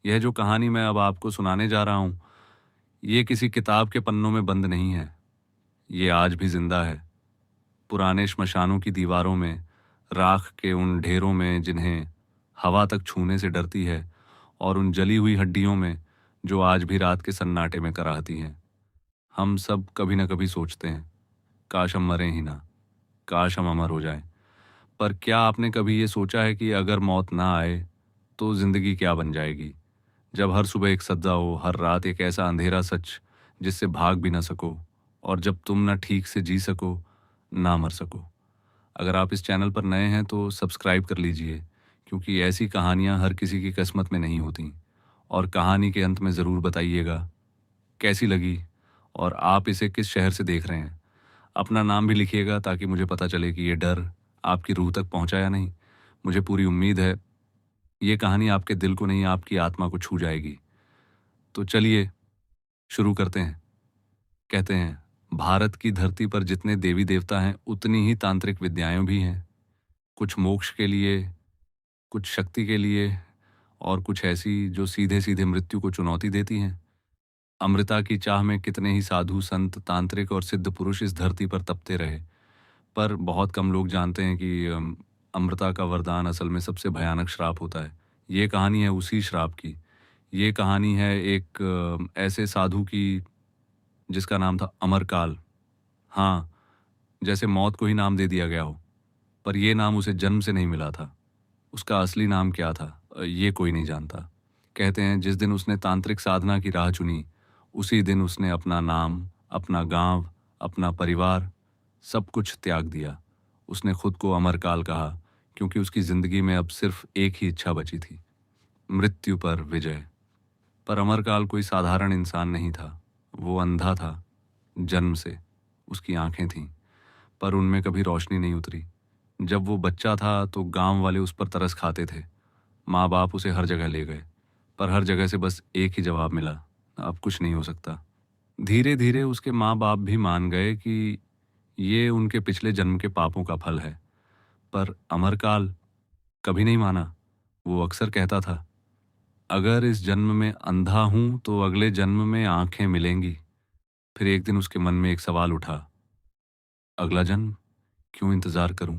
यह जो कहानी मैं अब आपको सुनाने जा रहा हूँ, ये किसी किताब के पन्नों में बंद नहीं है। ये आज भी जिंदा है, पुराने श्मशानों की दीवारों में, राख के उन ढेरों में जिन्हें हवा तक छूने से डरती है, और उन जली हुई हड्डियों में जो आज भी रात के सन्नाटे में कराहती हैं। हम सब कभी न कभी सोचते हैं, काश हम मरें ही ना, काश हम अमर हो जाएं। पर क्या आपने कभी ये सोचा है कि अगर मौत ना आए तो जिंदगी क्या बन जाएगी? जब हर सुबह एक सद्दा हो, हर रात एक ऐसा अंधेरा सच जिससे भाग भी ना सको, और जब तुम ना ठीक से जी सको, ना मर सको। अगर आप इस चैनल पर नए हैं तो सब्सक्राइब कर लीजिए, क्योंकि ऐसी कहानियां हर किसी की किस्मत में नहीं होती। और कहानी के अंत में ज़रूर बताइएगा कैसी लगी और आप इसे किस शहर से देख रहे हैं। अपना नाम भी लिखिएगा ताकि मुझे पता चले कि ये डर आपकी रूह तक पहुंचा या नहीं। मुझे पूरी उम्मीद है ये कहानी आपके दिल को नहीं, आपकी आत्मा को छू जाएगी। तो चलिए शुरू करते हैं। कहते हैं, भारत की धरती पर जितने देवी देवता हैं उतनी ही तांत्रिक विद्याएं भी हैं। कुछ मोक्ष के लिए, कुछ शक्ति के लिए, और कुछ ऐसी जो सीधे सीधे मृत्यु को चुनौती देती हैं। अमृता की चाह में कितने ही साधु संत, तांत्रिक और सिद्ध पुरुष इस धरती पर तपते रहे, पर बहुत कम लोग जानते हैं कि अमृता का वरदान असल में सबसे भयानक श्राप होता है। ये कहानी है उसी श्राप की। ये कहानी है एक ऐसे साधु की जिसका नाम था अमरकाल। हाँ, जैसे मौत को ही नाम दे दिया गया हो, पर यह नाम उसे जन्म से नहीं मिला था। उसका असली नाम क्या था, ये कोई नहीं जानता। कहते हैं जिस दिन उसने तांत्रिक साधना की राह चुनी, उसी दिन उसने अपना नाम, अपना गांव, अपना परिवार, सब कुछ त्याग दिया। उसने खुद को अमरकाल कहा, क्योंकि उसकी जिंदगी में अब सिर्फ एक ही इच्छा बची थी, मृत्यु पर विजय। पर अमरकाल कोई साधारण इंसान नहीं था। वो अंधा था जन्म से। उसकी आंखें थीं, पर उनमें कभी रोशनी नहीं उतरी। जब वो बच्चा था तो गांव वाले उस पर तरस खाते थे। माँ बाप उसे हर जगह ले गए, पर हर जगह से बस एक ही जवाब मिला, अब कुछ नहीं हो सकता। धीरे धीरे उसके माँ बाप भी मान गए कि ये उनके पिछले जन्म के पापों का फल है, पर अमरकाल कभी नहीं माना। वो अक्सर कहता था, अगर इस जन्म में अंधा हूं तो अगले जन्म में आंखें मिलेंगी। फिर एक दिन उसके मन में एक सवाल उठा, अगला जन्म क्यों इंतजार करूं?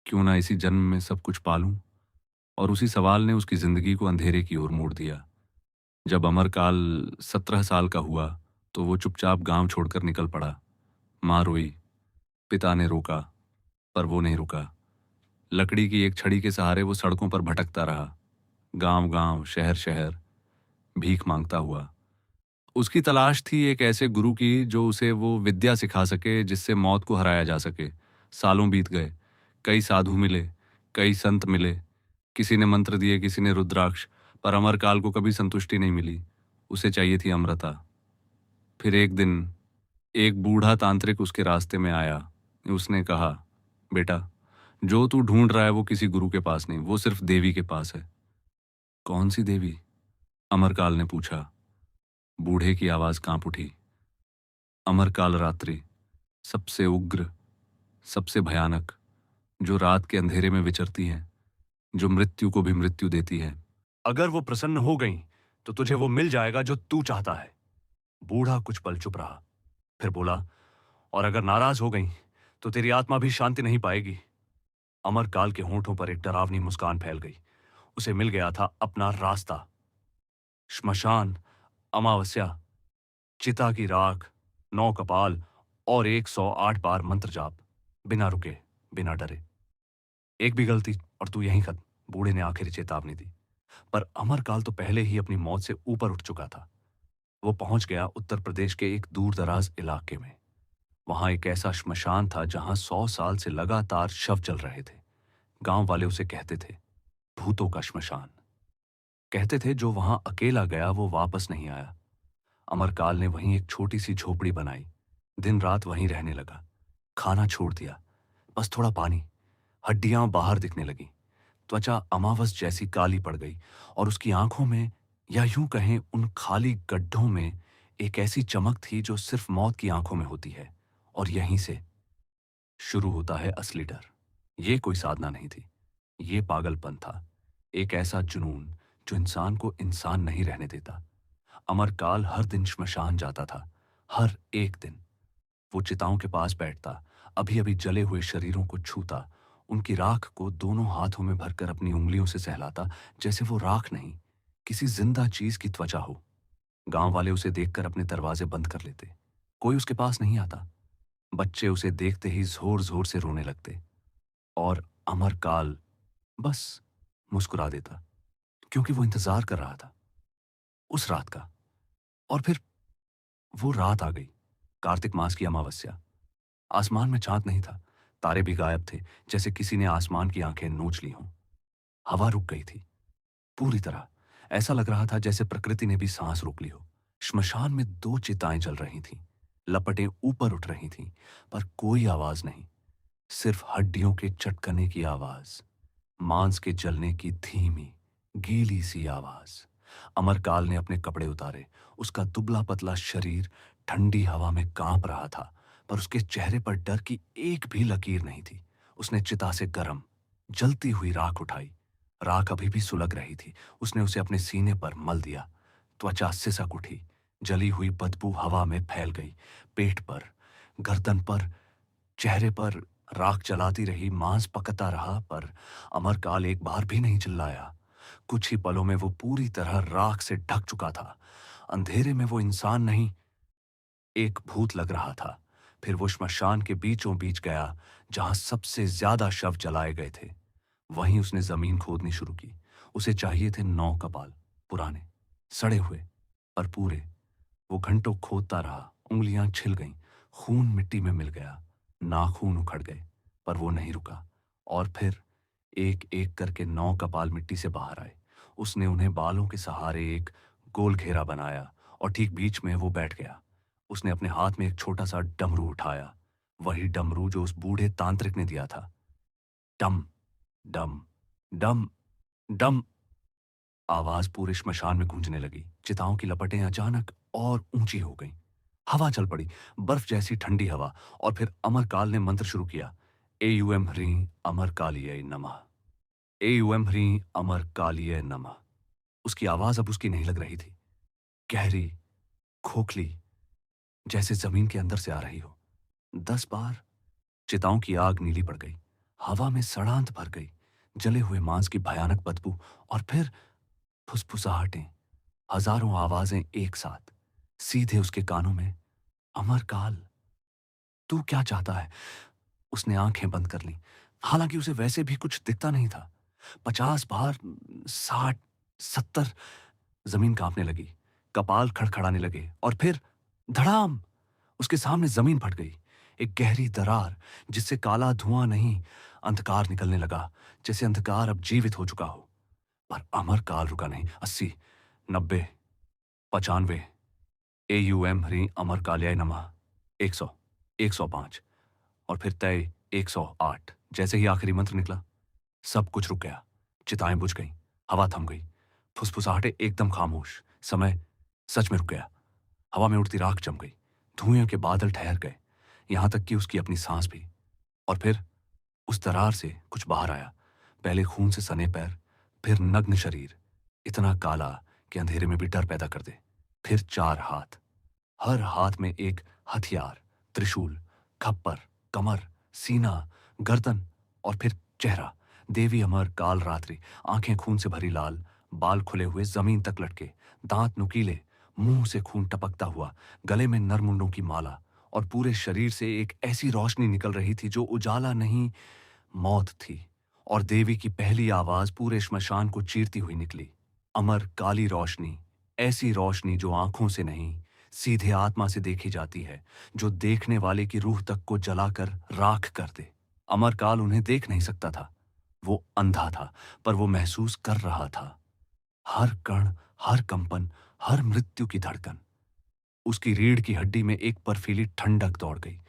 क्यों ना इसी जन्म में सब कुछ पालूं? और उसी सवाल ने उसकी जिंदगी को अंधेरे की ओर मोड़ दिया। जब अमरकाल 17 साल का हुआ तो वो चुपचाप गांव छोड़कर निकल पड़ा। माँ रोई, पिता ने रोका, पर वो नहीं रुका। लकड़ी की एक छड़ी के सहारे वो सड़कों पर भटकता रहा, गांव गांव, शहर शहर, भीख मांगता हुआ। उसकी तलाश थी एक ऐसे गुरु की जो उसे वो विद्या सिखा सके जिससे मौत को हराया जा सके। सालों बीत गए, कई साधु मिले, कई संत मिले, किसी ने मंत्र दिए, किसी ने रुद्राक्ष, पर अमरकाल को कभी संतुष्टि नहीं मिली। उसे चाहिए थी अमृता। फिर एक दिन एक बूढ़ा तांत्रिक उसके रास्ते में आया। उसने कहा, बेटा, जो तू ढूंढ रहा है वो किसी गुरु के पास नहीं, वो सिर्फ देवी के पास है। कौन सी देवी? अमरकाल ने पूछा। बूढ़े की आवाज कांप उठी। अमरकाल रात्रि, सबसे उग्र, सबसे भयानक, जो रात के अंधेरे में विचरती है, जो मृत्यु को भी मृत्यु देती है। अगर वो प्रसन्न हो गई तो तुझे वो मिल जाएगा जो तू चाहता है। बूढ़ा कुछ पल चुप रहा, फिर बोला, और अगर नाराज हो गई तो तेरी आत्मा भी शांति नहीं पाएगी। अमरकाल के होंठों पर एक डरावनी मुस्कान फैल गई। उसे मिल गया था अपना रास्ता। श्मशान, अमावस्या, चिता की राख, 9 कपाल और 108 बार मंत्र जाप, बिना रुके, बिना डरे। एक भी गलती और तू यहीं खत्म। बूढ़े ने आखिरी चेतावनी दी। पर अमरकाल तो पहले ही अपनी मौत से ऊपर उठ चुका था। वो पहुंच गया उत्तर प्रदेश के एक दूर दराज इलाके में। वहां एक ऐसा श्मशान था जहां 100 साल से लगातार शव जल रहे थे। गांव वाले उसे कहते थे भूतों का श्मशान। कहते थे जो वहां अकेला गया वो वापस नहीं आया। अमरकाल ने वहीं एक छोटी सी झोपड़ी बनाई। दिन रात वहीं रहने लगा। खाना छोड़ दिया, बस थोड़ा पानी। हड्डियां बाहर दिखने लगी। त्वचा अमावस जैसी काली पड़ गई, और उसकी आंखों में, या यूं कहें उन खाली गड्ढों में, एक ऐसी चमक थी जो सिर्फ मौत की आंखों में होती है। और यहीं से शुरू होता है असली डर। ये कोई साधना नहीं थी, ये पागलपन था। एक ऐसा जुनून जो इंसान को इंसान नहीं रहने देता। अमरकाल हर दिन श्मशान जाता था, हर एक दिन। वो चिताओं के पास बैठता, अभी अभी जले हुए शरीरों को छूता, उनकी राख को दोनों हाथों में भरकर अपनी उंगलियों से सहलाता, जैसे वो राख नहीं, किसी जिंदा चीज की त्वचा हो। गांव वाले उसे देखकर अपने दरवाजे बंद कर लेते। कोई उसके पास नहीं आता। बच्चे उसे देखते ही जोर जोर से रोने लगते और अमरकाल बस मुस्कुरा देता, क्योंकि वो इंतजार कर रहा था उस रात का। और फिर वो रात आ गई, कार्तिक मास की अमावस्या। आसमान में चांद नहीं था, तारे भी गायब थे, जैसे किसी ने आसमान की आंखें नोच ली हों। हवा रुक गई थी पूरी तरह। ऐसा लग रहा था जैसे प्रकृति ने भी सांस रोक ली हो। श्मशान में दो चिताएं जल रही थीं, लपटें ऊपर उठ रही थीं, पर कोई आवाज नहीं, सिर्फ हड्डियों के चटकने की आवाज, मांस के जलने की धीमी गीली सी आवाज। अमरकाल ने अपने कपड़े उतारे। उसका दुबला पतला शरीर ठंडी हवा में कांप रहा था, पर उसके चेहरे पर डर की एक भी लकीर नहीं थी। उसने चिता से गर्म जलती हुई राख उठाई। राख अभी भी सुलग रही थी। उसने उसे अपने सीने पर मल दिया। त्वचा सिसक उठी, जली हुई बदबू हवा में फैल गई। पेट पर, गर्दन पर, चेहरे पर राख जलाती रही, मांस पकता रहा, पर अमरकाल एक बार भी नहीं चिल्लाया। कुछ ही पलों में वो पूरी तरह राख से ढक चुका था। अंधेरे में वो इंसान नहीं, एक भूत लग रहा था। फिर वो श्मशान के बीचों बीच गया, जहां सबसे ज्यादा शव जलाए गए थे। वहीं उसने जमीन खोदनी शुरू की। उसे चाहिए थे 9 कपाल, पुराने, सड़े हुए, पर पूरे। वो घंटों खोदता रहा, उंगलियां छिल गईं, खून मिट्टी में मिल गया, नाखून उखड़ गए, पर वो नहीं रुका। और फिर एक एक करके 9 कपाल मिट्टी से बाहर आए। उसने उन्हें बालों के सहारे एक गोल घेरा बनाया और ठीक बीच में वो बैठ गया। उसने अपने हाथ में एक छोटा सा डमरू उठाया, वही डमरू जो उस बूढ़े तांत्रिक ने दिया था। डम डम डम डम, आवाज पूरे श्मशान में गूंजने लगी। चिताओं की लपटें अचानक और ऊंची हो गईं। हवा चल पड़ी, बर्फ जैसी ठंडी हवा। और फिर अमरकाल ने मंत्र शुरू किया। एयुएम ह्रीं अमर कालिये नमः। एयुएम ह्रीं अमर कालिये नमः। उसकी आवाज अब उसकी नहीं लग रही थी, गहरी, खोखली, जैसे जमीन के अंदर से आ रही हो। 10 बार चिताओं की आग नीली पड़ गई, हवा में सड़ांत भर गई, जले हुए मांस की भयानक बदबू। और फिर फुसफुसाहटें, हजारों आवाजें एक साथ, सीधे उसके कानों में। अमरकाल, तू क्या चाहता है? उसने आंखें बंद कर ली। हालांकि उसे वैसे भी कुछ दिखता नहीं था। 50 बार, 60, 70। जमीन कांपने लगी, कपाल खड़खड़ाने लगे, और फिर धड़ाम, उसके सामने जमीन फट गई। एक गहरी दरार, जिससे काला धुआं नहीं, अंधकार निकलने लगा, जैसे अंधकार अब जीवित हो चुका हो। पर अमरकाल रुका नहीं। 80, 90, 95। एयुएम ह्रीं अमर काल्याय नमः। 100, 105, और फिर तय 108। जैसे ही आखिरी मंत्र निकला, सब कुछ रुक गया। चिताएं बुझ गईं, हवा थम गई, फुसफुसाहटें एकदम खामोश। समय सच में रुक गया। हवा में उड़ती राख जम गई, धुएं के बादल ठहर गए, यहां तक कि उसकी अपनी सांस भी। और फिर उस दरार से कुछ बाहर आया। पहले खून से सने पैर, फिर नग्न शरीर, इतना काला कि अंधेरे में भी डर पैदा कर दे। फिर 4 हाथ, हर हाथ में एक हथियार, त्रिशूल, खप्पर, कमर, सीना, गर्दन, और फिर चेहरा। देवी अमर काल रात्रि, आंखें खून से भरी लाल, बाल खुले हुए जमीन तक लटके, दांत नुकीले, मुंह से खून टपकता हुआ, गले में नरमुंडों की माला, और पूरे शरीर से एक ऐसी रोशनी निकल रही थी जो उजाला नहीं, मौत थी। और देवी की पहली आवाज पूरे श्मशान को चीरती हुई निकली। अमर काली रोशनी, ऐसी रोशनी जो आंखों से नहीं, सीधे आत्मा से देखी जाती है, जो देखने वाले की रूह तक को जलाकर राख कर दे। अमरकाल उन्हें देख नहीं सकता था, वो अंधा था, पर वो महसूस कर रहा था। हर कण, हर कंपन, हर मृत्यु की धड़कन। उसकी रीढ़ की हड्डी में एक बर्फीली ठंडक दौड़ गई।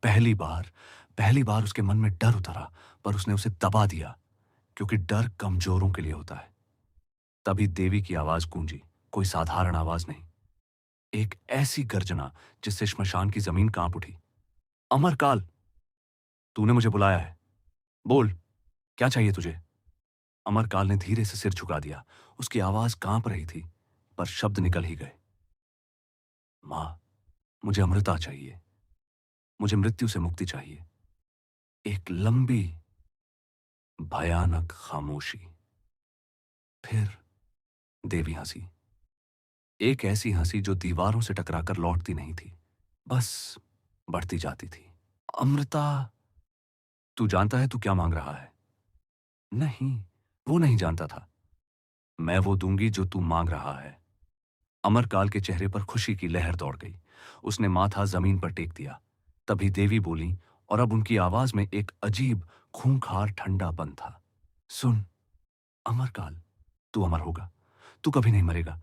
पहली बार उसके मन में डर उतरा, पर उसने उसे दबा दिया, क्योंकि डर कमजोरों के लिए होता है। तभी देवी की आवाज गूंजी, कोई साधारण आवाज नहीं, एक ऐसी गर्जना जिससे श्मशान की जमीन कांप उठी। अमरकाल, तूने मुझे बुलाया है, बोल, क्या चाहिए तुझे? अमरकाल ने धीरे से सिर झुका दिया। उसकी आवाज कांप रही थी, पर शब्द निकल ही गए। मां, मुझे अमृता चाहिए। मुझे मृत्यु से मुक्ति चाहिए। एक लंबी, भयानक खामोशी। फिर देवी हंसी। एक ऐसी हंसी जो दीवारों से टकराकर लौटती नहीं थी, बस बढ़ती जाती थी। अमृता, तू जानता है तू क्या मांग रहा है? नहीं, वो नहीं जानता था। मैं वो दूंगी जो तू मांग रहा है। अमरकाल के चेहरे पर खुशी की लहर दौड़ गई। उसने माथा जमीन पर टेक दिया। तभी देवी बोली, और अब उनकी आवाज में एक अजीब खूंखार ठंडापन था। सुन अमरकाल, तू अमर होगा। तू कभी नहीं मरेगा।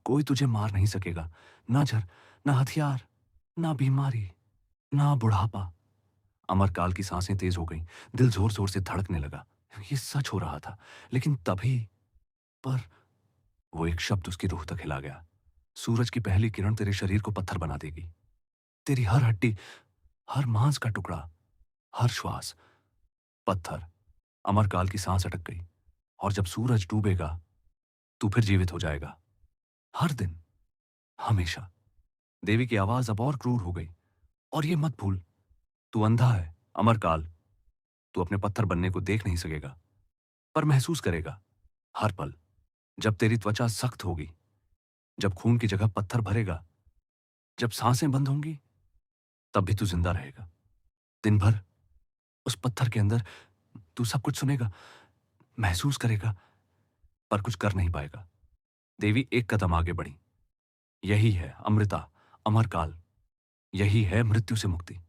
कोई तुझे मार नहीं सकेगा। ना जर, ना हथियार, ना बीमारी, ना बुढ़ापा। अमरकाल की सांसें तेज हो गईं। दिल जोर जोर से धड़कने लगा। ये सच हो रहा था। लेकिन तभी पर वो एक शब्द उसकी रूह तक हिला गया। सूरज की पहली किरण तेरे शरीर को पत्थर बना देगी। तेरी हर हड्डी, हर मांस का टुकड़ा, हर श्वास पत्थर। अमरकाल की सांस अटक गई। और जब सूरज डूबेगा तू फिर जीवित हो जाएगा। हर दिन, हमेशा। देवी की आवाज अब और क्रूर हो गई। और ये मत भूल, तू अंधा है अमरकाल। तू अपने पत्थर बनने को देख नहीं सकेगा, पर महसूस करेगा हर पल। जब तेरी त्वचा सख्त होगी, जब खून की जगह पत्थर भरेगा, जब सांसें बंद होंगी, तब भी तू जिंदा रहेगा। दिन भर उस पत्थर के अंदर तू सब कुछ सुनेगा, महसूस करेगा, पर कुछ कर नहीं पाएगा। देवी एक कदम आगे बढ़ी। यही है अमृता, अमरकाल। यही है मृत्यु से मुक्ति।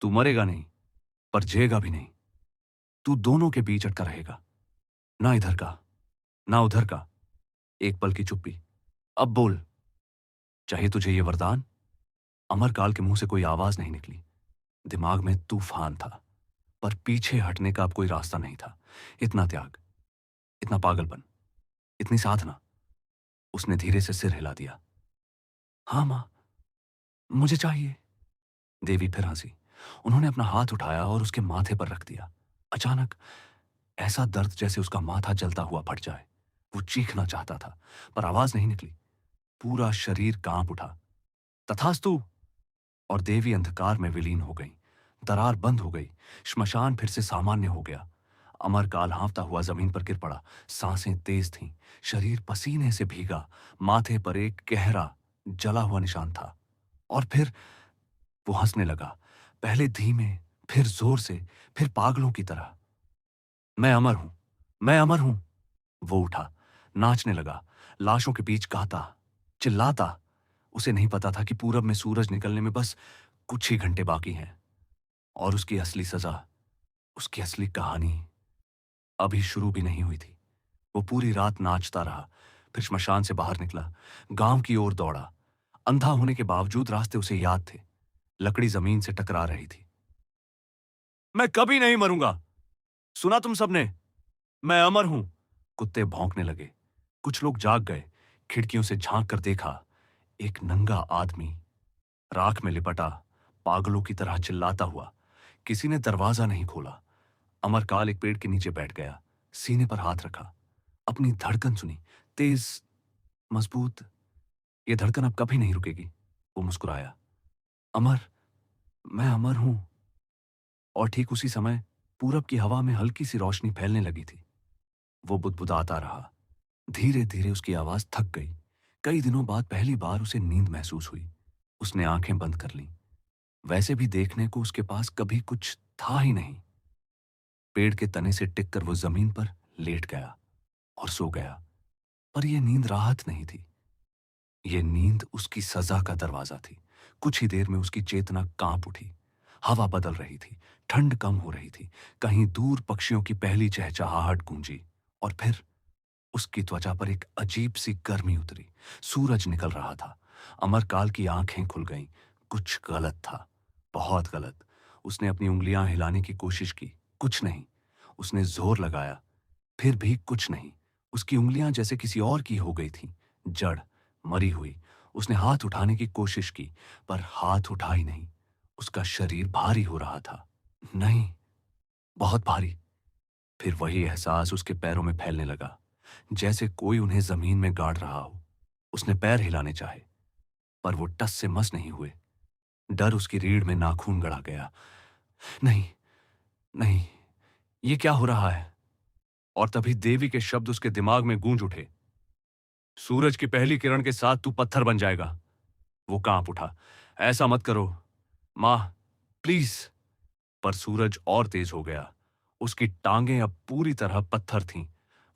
तू मरेगा नहीं, पर जिएगा भी नहीं। तू दोनों के बीच अटका रहेगा, ना इधर का, ना उधर का। एक पल की चुप्पी। अब बोल, चाहिए तुझे ये वरदान? अमरकाल के मुंह से कोई आवाज नहीं निकली। दिमाग में तूफान था, पर पीछे हटने का अब कोई रास्ता नहीं था। इतना त्याग, इतना पागलपन, इतनी साधना। उसने धीरे से सिर हिला दिया। हाँ मां, मुझे चाहिए। देवी फिर हंसी। उन्होंने अपना हाथ उठाया और उसके माथे पर रख दिया। अचानक ऐसा दर्द जैसे उसका माथा जलता हुआ फट जाए। वो चीखना चाहता था, पर आवाज नहीं निकली। पूरा शरीर कांप उठा। तथास्तु। और देवी अंधकार में विलीन हो गई। दरार बंद हो गई। श्मशान फिर से सामान्य हो गया। अमरकाल हाँफता हुआ जमीन पर गिर पड़ा। सांसें तेज थीं। शरीर पसीने से भीगा। माथे पर एक गहरा जला हुआ निशान था। और फिर वो हंसने लगा। पहले धीमे, फिर जोर से, फिर पागलों की तरह। मैं अमर हूं, मैं अमर हूं। वो उठा, नाचने लगा, लाशों के बीच गाता, चिल्लाता। उसे नहीं पता था कि पूरब में सूरज निकलने में बस कुछ ही घंटे बाकी हैं। और उसकी असली सजा, उसकी असली कहानी अभी शुरू भी नहीं हुई थी। वो पूरी रात नाचता रहा, फिर श्मशान से बाहर निकला, गांव की ओर दौड़ा। अंधा होने के बावजूद रास्ते उसे याद थे। लकड़ी जमीन से टकरा रही थी। मैं कभी नहीं मरूंगा। सुना तुम सबने? मैं अमर हूं। कुत्ते भौंकने लगे। कुछ लोग जाग गए। खिड़कियों से झांक कर देखा, एक नंगा आदमी, राख में लिपटा, पागलों की तरह चिल्लाता हुआ। किसी ने दरवाजा नहीं खोला। अमरकाल एक पेड़ के नीचे बैठ गया, सीने पर हाथ रखा, अपनी धड़कन सुनी। तेज, मजबूत। ये धड़कन अब कभी नहीं रुकेगी। वो मुस्कुराया। अमर, मैं अमर हूं। और ठीक उसी समय पूरब की हवा में हल्की सी रोशनी फैलने लगी थी। वो बुदबुदाता रहा। धीरे धीरे उसकी आवाज थक गई। कई दिनों बाद पहली बार उसे नींद महसूस हुई। उसने आंखें बंद कर लीं। वैसे भी देखने को उसके पास कभी कुछ था ही नहीं। पेड़ के तने से टिककर वो जमीन पर लेट गया और सो गया। पर यह नींद राहत नहीं थी। यह नींद उसकी सजा का दरवाजा थी। कुछ ही देर में उसकी चेतना कांप उठी। हवा बदल रही थी। ठंड कम हो रही थी। कहीं दूर पक्षियों की पहली चहचहाहट गूंजी। और फिर उसकी त्वचा पर एक अजीब सी गर्मी उतरी। सूरज निकल रहा था। अमरकाल की आंखें खुल गईं। कुछ गलत था, बहुत गलत। उसने अपनी उंगलियां हिलाने की कोशिश की, कुछ नहीं। उसने जोर लगाया, फिर भी कुछ नहीं। उसकी उंगलियां जैसे किसी और की हो गई थीं, जड़, मरी हुई। उसने हाथ उठाने की कोशिश की, पर हाथ उठा ही नहीं। उसका शरीर भारी हो रहा था। नहीं, बहुत भारी। फिर वही एहसास उसके पैरों में फैलने लगा, जैसे कोई उन्हें जमीन में गाड़ रहा हो। उसने पैर हिलाने चाहे, पर वो टस से मस नहीं हुए। डर उसकी रीढ़ में नाखून गड़ा गया। नहीं, नहीं, ये क्या हो रहा है? और तभी देवी के शब्द उसके दिमाग में गूंज उठे। सूरज की पहली किरण के साथ तू पत्थर बन जाएगा। वो कांप उठा। ऐसा मत करो मां, प्लीज। पर सूरज और तेज हो गया। उसकी टांगें अब पूरी तरह पत्थर थीं।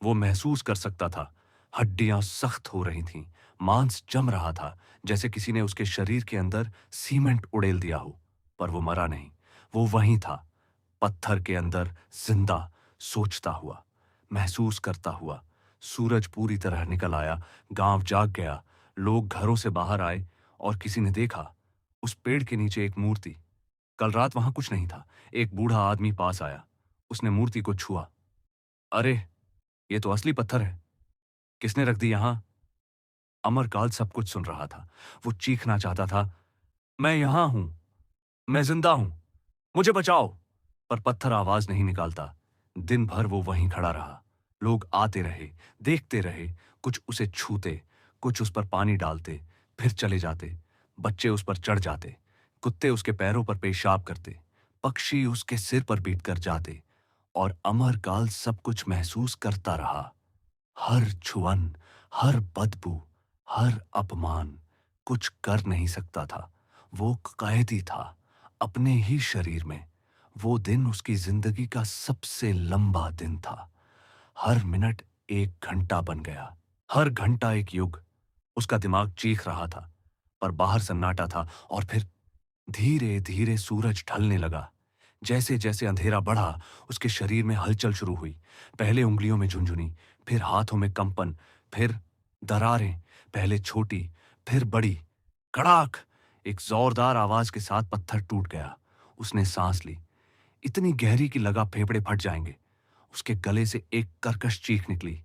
वो महसूस कर सकता था। हड्डियां सख्त हो रही थीं, मांस जम रहा था, जैसे किसी ने उसके शरीर के अंदर सीमेंट उड़ेल दिया हो। पर वो मरा नहीं, वो वहीं था, पत्थर के अंदर, जिंदा, सोचता हुआ, महसूस करता हुआ। सूरज पूरी तरह निकल आया, गांव जाग गया, लोग घरों से बाहर आए और किसी ने देखा उस पेड़ के नीचे एक मूर्ति। कल रात वहां कुछ नहीं था। एक बूढ़ा आदमी पास आया, उसने मूर्ति को छुआ। अरे, ये तो असली पत्थर है। किसने रख दी यहां? अमरकाल सब कुछ सुन रहा था। वो चीखना चाहता था, मैं यहां हूं, मैं जिंदा हूं, मुझे बचाओ। पर पत्थर आवाज नहीं निकालता। दिन भर वो वहीं खड़ा रहा। लोग आते रहे, देखते रहे, कुछ उसे छूते, कुछ उस पर पानी डालते, फिर चले जाते। बच्चे उस पर चढ़ जाते, कुत्ते उसके पैरों पर पेशाब करते, पक्षी उसके सिर पर बीटकर जाते। और अमरकाल सब कुछ महसूस करता रहा। हर छुअन, हर बदबू, हर अपमान। कुछ कर नहीं सकता था। वो कैदी था अपने ही शरीर में। वो दिन उसकी जिंदगी का सबसे लंबा दिन था। हर मिनट एक घंटा बन गया, हर घंटा एक युग। उसका दिमाग चीख रहा था, पर बाहर सन्नाटा था। और फिर धीरे धीरे सूरज ढलने लगा। जैसे जैसे अंधेरा बढ़ा, उसके शरीर में हलचल शुरू हुई। पहले उंगलियों में झुंझुनी, फिर हाथों में कंपन, फिर दरारें, पहले छोटी, फिर बड़ी। कड़ाक! एक जोरदार आवाज के साथ पत्थर टूट गया। उसने सांस ली, इतनी गहरी कि लगा फेफड़े फट जाएंगे। उसके गले से एक कर्कश चीख निकली।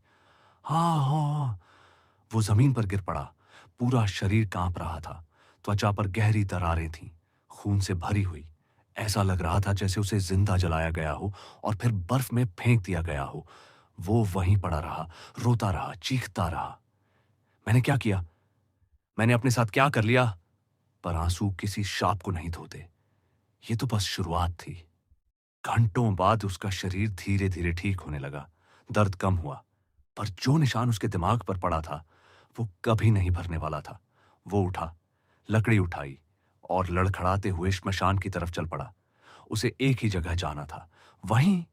हाँ हाँ। वो जमीन पर गिर पड़ा। पूरा शरीर कांप रहा था। त्वचा पर गहरी दरारें थीं, खून से भरी हुई। ऐसा लग रहा था जैसे उसे जिंदा जलाया गया हो और फिर बर्फ में फेंक दिया गया हो। वो वहीं पड़ा रहा, रोता रहा, चीखता रहा। मैंने क्या किया? मैंने अपने साथ क्या कर लिया? पर आंसू किसी शाप को नहीं धोते। ये तो बस शुरुआत थी। घंटों बाद उसका शरीर धीरे धीरे ठीक होने लगा। दर्द कम हुआ, पर जो निशान उसके दिमाग पर पड़ा था, वो कभी नहीं भरने वाला था। वो उठा, लकड़ी उठाई और लड़खड़ाते हुए श्मशान की तरफ चल पड़ा। उसे एक ही जगह जाना था, वहीं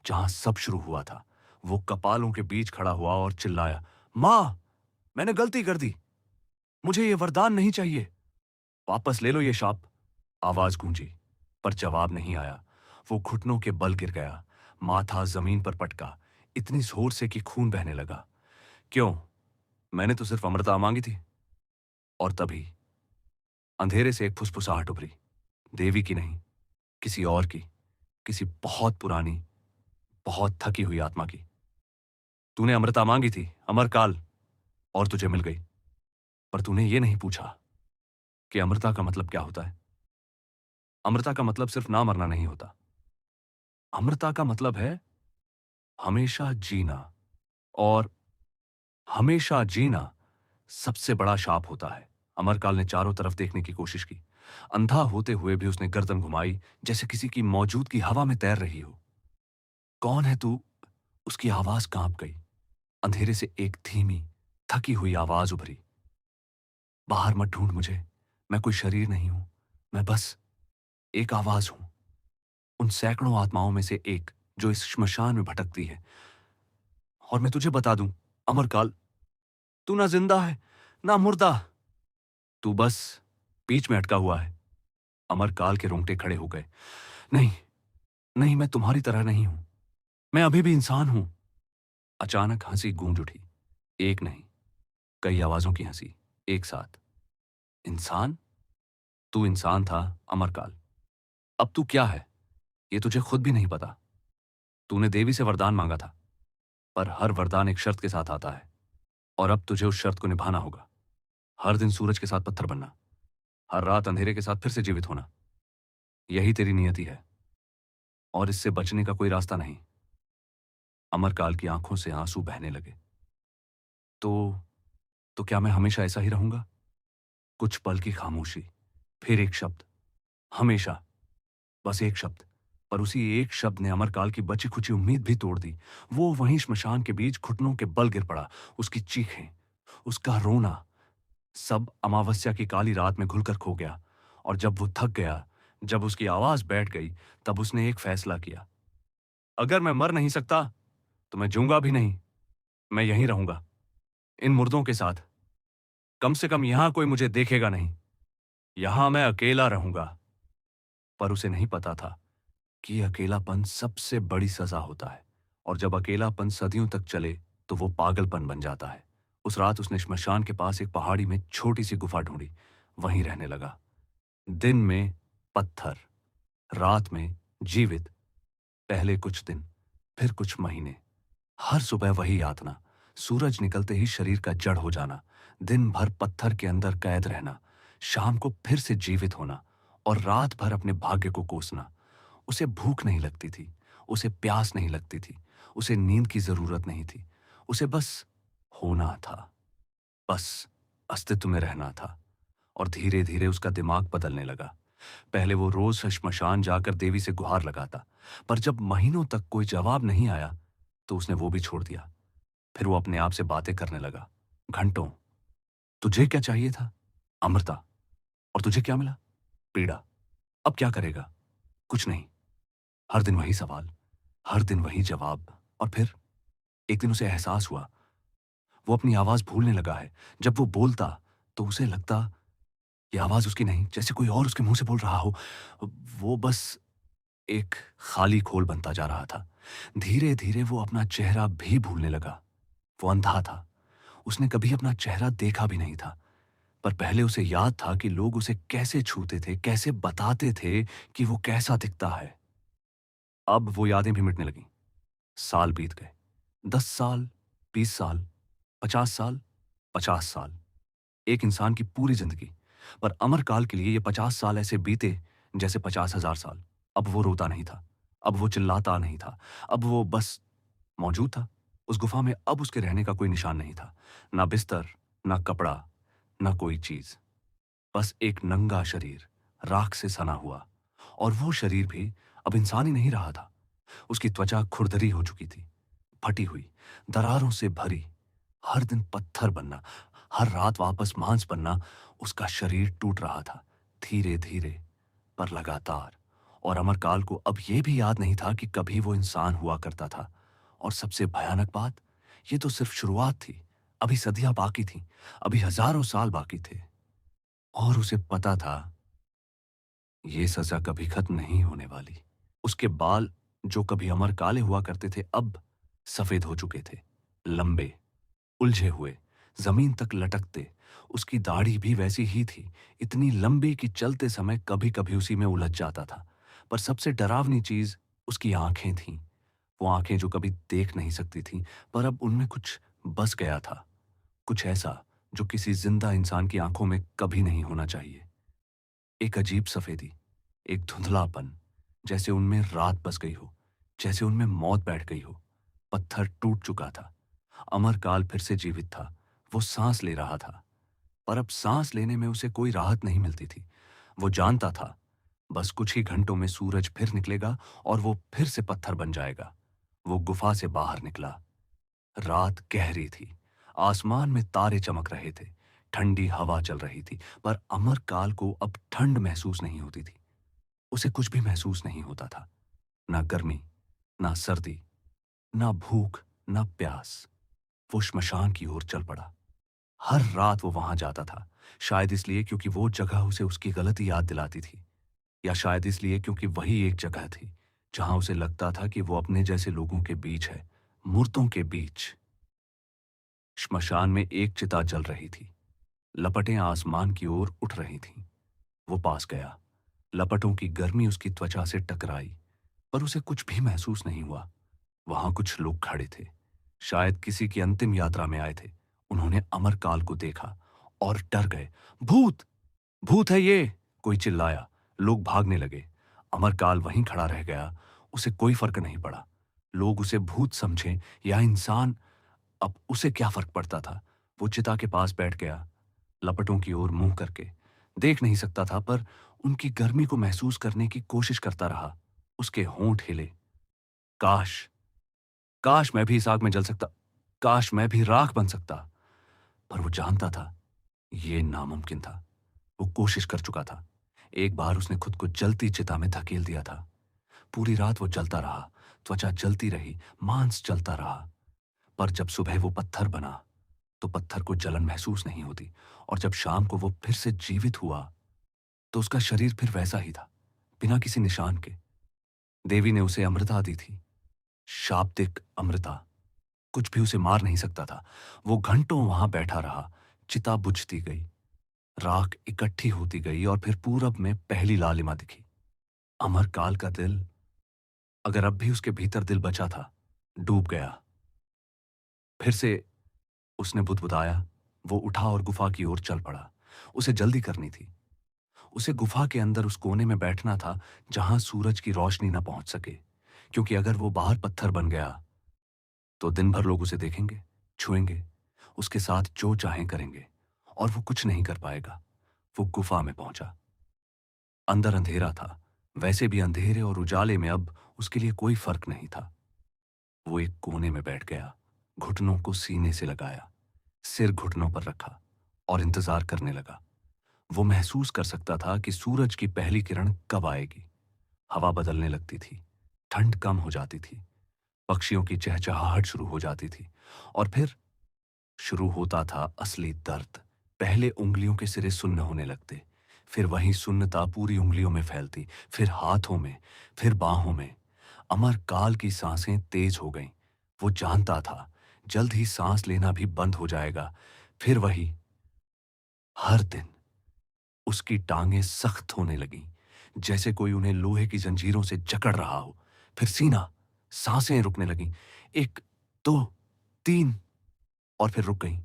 जहां सब शुरू हुआ था। वो कपालों के बीच खड़ा हुआ और चिल्लाया, मां, मैंने गलती कर दी। मुझे ये वरदान नहीं चाहिए। वापस ले लो ये शाप। आवाज गूंजी, पर जवाब नहीं आया। वो घुटनों के बल गिर गया, माथा जमीन पर पटका, इतनी जोर से कि खून बहने लगा। क्यों? मैंने तो सिर्फ अमृता मांगी थी। और तभी अंधेरे से एक फुसफुसाहट उभरी। देवी की नहीं, किसी और की, किसी बहुत पुरानी, बहुत थकी हुई आत्मा की। तूने अमृता मांगी थी, अमरकाल, और तुझे मिल गई। पर तूने ये नहीं पूछा कि अमृता का मतलब क्या होता है। अमृता का मतलब सिर्फ ना मरना नहीं होता। अमृता का मतलब है हमेशा जीना। और हमेशा जीना सबसे बड़ा शाप होता है। अमरकाल ने चारों तरफ देखने की कोशिश की। अंधा होते हुए भी उसने गर्दन घुमाई, जैसे किसी की मौजूदगी हवा में तैर रही हो। कौन है तू? उसकी आवाज कांप गई। अंधेरे से एक धीमी, थकी हुई आवाज उभरी। बाहर मत ढूंढ मुझे, मैं कोई शरीर नहीं हूं। मैं बस एक आवाज हूं, उन सैकड़ों आत्माओं में से एक जो इस श्मशान में भटकती है। और मैं तुझे बता दूं, अमरकाल, तू ना जिंदा है, ना मुर्दा। तू बस बीच में अटका हुआ है। अमरकाल के रोंगटे खड़े हो गए। नहीं, नहीं, मैं तुम्हारी तरह नहीं हूं। मैं अभी भी इंसान हूं। अचानक हंसी गूंज उठी। एक नहीं, कई आवाजों की हंसी एक साथ। इंसान? तू इंसान था, अमरकाल। अब तू क्या है, ये तुझे खुद भी नहीं पता। तूने देवी से वरदान मांगा था, पर हर वरदान एक शर्त के साथ आता है। और अब तुझे उस शर्त को निभाना होगा। हर दिन सूरज के साथ पत्थर बनना, हर रात अंधेरे के साथ फिर से जीवित होना। यही तेरी नियति है, और इससे बचने का कोई रास्ता नहीं। अमरकाल की आंखों से आंसू बहने लगे। तो तो क्या मैं हमेशा ऐसा ही रहूंगा? कुछ पल की खामोशी, फिर एक शब्द, हमेशा, बस एक शब्द। पर उसी एक शब्द ने अमरकाल की बची खुची उम्मीद भी तोड़ दी। वो वहीं श्मशान के बीच घुटनों के बल गिर पड़ा। उसकी चीखें, उसका रोना, सब अमावस्या की काली रात में घुलकर खो गया। और जब वो थक गया, जब उसकी आवाज बैठ गई, तब उसने एक फैसला किया। अगर मैं मर नहीं सकता तो मैं जीऊंगा भी नहीं। मैं यहीं रहूंगा, इन मुर्दों के साथ। कम से कम यहां कोई मुझे देखेगा नहीं। यहां मैं अकेला रहूंगा। पर उसे नहीं पता था कि अकेलापन सबसे बड़ी सजा होता है। और जब अकेलापन सदियों तक चले तो वो पागलपन बन जाता है। उस रात उसने श्मशान के पास एक पहाड़ी में छोटी सी गुफा ढूंढी। वहीं रहने लगा। दिन में पत्थर, रात में जीवित। पहले कुछ दिन, फिर कुछ महीने। हर सुबह वही यातना। सूरज निकलते ही शरीर का जड़ हो जाना। दिन भर पत्थर के अंदर कैद रहना। शाम को फिर से जीवित होना। और रात भर अपने भाग्य को कोसना। उसे भूख नहीं लगती थी। उसे प्यास नहीं लगती थी। उसे नींद की जरूरत नहीं थी। उसे बस होना था। बस अस्तित्व में रहना था। और धीरे धीरे उसका दिमाग बदलने लगा। पहले वो रोज श्मशान जाकर देवी से गुहार लगाता। पर जब महीनों तक कोई जवाब नहीं आया तो उसने वो भी छोड़ दिया। फिर वो अपने आप से बातें करने लगा, घंटों। तुझे क्या चाहिए था? अमृता। और तुझे क्या मिला? पीड़ा। अब क्या करेगा? कुछ नहीं। हर दिन वही सवाल, हर दिन वही जवाब। और फिर एक दिन उसे एहसास हुआ, वो अपनी आवाज भूलने लगा है। जब वो बोलता तो उसे लगता ये आवाज उसकी नहीं, जैसे कोई और उसके मुंह से बोल रहा हो। वो बस एक खाली खोल बनता जा रहा था। धीरे धीरे वो अपना चेहरा भी भूलने लगा। वो अंधा था। उसने कभी अपना चेहरा देखा भी नहीं था। पर पहले उसे याद था कि लोग उसे कैसे छूते थे, कैसे बताते थे कि वो कैसा दिखता है। अब वो यादें भी मिटने लगीं। साल बीत गए। 10 साल, 20 साल, 50 साल, 50 साल। एक इंसान की पूरी जिंदगी। पर अमरकाल के लिए ये 50 साल ऐसे बीते जैसे 50,000 साल। अब वो रोता नहीं था। अब वो चिल्लाता नहीं था। अब वो बस मौजूद था। उस गुफा में अब उसके रहने का कोई निशान नहीं था। ना बिस्तर, ना कपड़ा, ना कोई चीज। बस एक नंगा शरीर, राख से सना हुआ। और वो शरीर भी अब इंसान ही नहीं रहा था। उसकी त्वचा खुरदरी हो चुकी थी, फटी हुई, दरारों से भरी। हर दिन पत्थर बनना, हर रात वापस मांस बनना। उसका शरीर टूट रहा था, धीरे धीरे, पर लगातार। और अमरकाल को अब यह भी याद नहीं था कि कभी वो इंसान हुआ करता था। और सबसे भयानक बात, ये तो सिर्फ शुरुआत थी। अभी सदियां बाकी थीं, अभी हजारों साल बाकी थे। और उसे पता था ये सजा कभी खत्म नहीं होने वाली। उसके बाल, जो कभी अमर काले हुआ करते थे, अब सफेद हो चुके थे, लंबे, उलझे हुए, जमीन तक लटकते। उसकी दाढ़ी भी वैसी ही थी, इतनी लंबी कि चलते समय कभी कभी उसी में उलझ जाता था। पर सबसे डरावनी चीज उसकी आंखें थीं। वो आंखें जो कभी देख नहीं सकती थीं, पर अब उनमें कुछ बस गया था। कुछ ऐसा जो किसी जिंदा इंसान की आंखों में कभी नहीं होना चाहिए। एक अजीब सफेदी, एक धुंधलापन, जैसे उनमें रात बस गई हो, जैसे उनमें मौत बैठ गई हो। पत्थर टूट चुका था। अमरकाल फिर से जीवित था। वो सांस ले रहा था। पर अब सांस लेने में उसे कोई राहत नहीं मिलती थी। वो जानता था बस कुछ ही घंटों में सूरज फिर निकलेगा और वो फिर से पत्थर बन जाएगा। वो गुफा से बाहर निकला। रात गहरी थी। आसमान में तारे चमक रहे थे। ठंडी हवा चल रही थी। पर अमरकाल को अब ठंड महसूस नहीं होती थी। उसे कुछ भी महसूस नहीं होता था। ना गर्मी, ना सर्दी, ना भूख, ना प्यास। वो श्मशान की ओर चल पड़ा। हर रात वो वहां जाता था। शायद इसलिए क्योंकि वो जगह उसे उसकी गलती याद दिलाती थी, या शायद इसलिए क्योंकि वही एक जगह थी जहां उसे लगता था कि वो अपने जैसे लोगों के बीच है, मूर्तों के बीच। श्मशान में एक चिता जल रही थी। लपटें आसमान की ओर उठ रही थीं। वो पास गया। लपटों की गर्मी उसकी त्वचा से टकराई, पर उसे कुछ भी महसूस नहीं हुआ। वहां कुछ लोग खड़े थे, शायद किसी की अंतिम यात्रा में आए थे। उन्होंने अमरकाल को देखा और डर गए। भूत! भूत है ये! कोई चिल्लाया। लोग भागने लगे। अमरकाल वहीं खड़ा रह गया। उसे कोई फर्क नहीं पड़ा। लोग उसे भूत समझें या इंसान, अब उसे क्या फर्क पड़ता था। वो चिता के पास बैठ गया, लपटों की ओर मुंह करके। देख नहीं सकता था पर उनकी गर्मी को महसूस करने की कोशिश करता रहा। उसके होंठ हिले। काश, काश मैं भी इस आग में जल सकता, काश मैं भी राख बन सकता। पर वो जानता था ये नामुमकिन था। वो कोशिश कर चुका था। एक बार उसने खुद को जलती चिता में धकेल दिया था। पूरी रात वो जलता रहा, त्वचा जलती रही, मांस जलता रहा। पर जब सुबह वो पत्थर बना तो पत्थर को जलन महसूस नहीं होती, और जब शाम को वो फिर से जीवित हुआ तो उसका शरीर फिर वैसा ही था, बिना किसी निशान के। देवी ने उसे अमृता दी थी, शाब्दिक अमृता। कुछ भी उसे मार नहीं सकता था। वो घंटों वहां बैठा रहा। चिता बुझती गई, राख इकट्ठी होती गई, और फिर पूरब में पहली लालिमा दिखी। अमरकाल का दिल, अगर अब भी उसके भीतर दिल बचा था, डूब गया। फिर से उसने बुदबुदाया। वो उठा और गुफा की ओर चल पड़ा। उसे जल्दी करनी थी। उसे गुफा के अंदर उस कोने में बैठना था जहां सूरज की रोशनी न पहुंच सके, क्योंकि अगर वो बाहर पत्थर बन गया तो दिन भर लोग उसे देखेंगे, छुएंगे, उसके साथ जो चाहें करेंगे, और वो कुछ नहीं कर पाएगा। वो गुफा में पहुंचा। अंदर अंधेरा था। वैसे भी अंधेरे और उजाले में अब उसके लिए कोई फर्क नहीं था। वो एक कोने में बैठ गया, घुटनों को सीने से लगाया, सिर घुटनों पर रखा और इंतजार करने लगा। वो महसूस कर सकता था कि सूरज की पहली किरण कब आएगी। हवा बदलने लगती थी, ठंड कम हो जाती थी, पक्षियों की चहचहाहट शुरू हो जाती थी, और फिर शुरू होता था असली दर्द। पहले उंगलियों के सिरे सुन्न होने लगते, फिर वही सुन्नता पूरी उंगलियों में फैलती, फिर हाथों में, फिर बाहों में। अमर काल की सांसें तेज हो गईं। वो जानता था जल्द ही सांस लेना भी बंद हो जाएगा। फिर वही, हर दिन उसकी टांगें सख्त होने लगीं, जैसे कोई उन्हें लोहे की जंजीरों से जकड़ रहा हो। फिर सीना, सांसें रुकने लगीं। एक, दो, तीन, और फिर रुक गईं।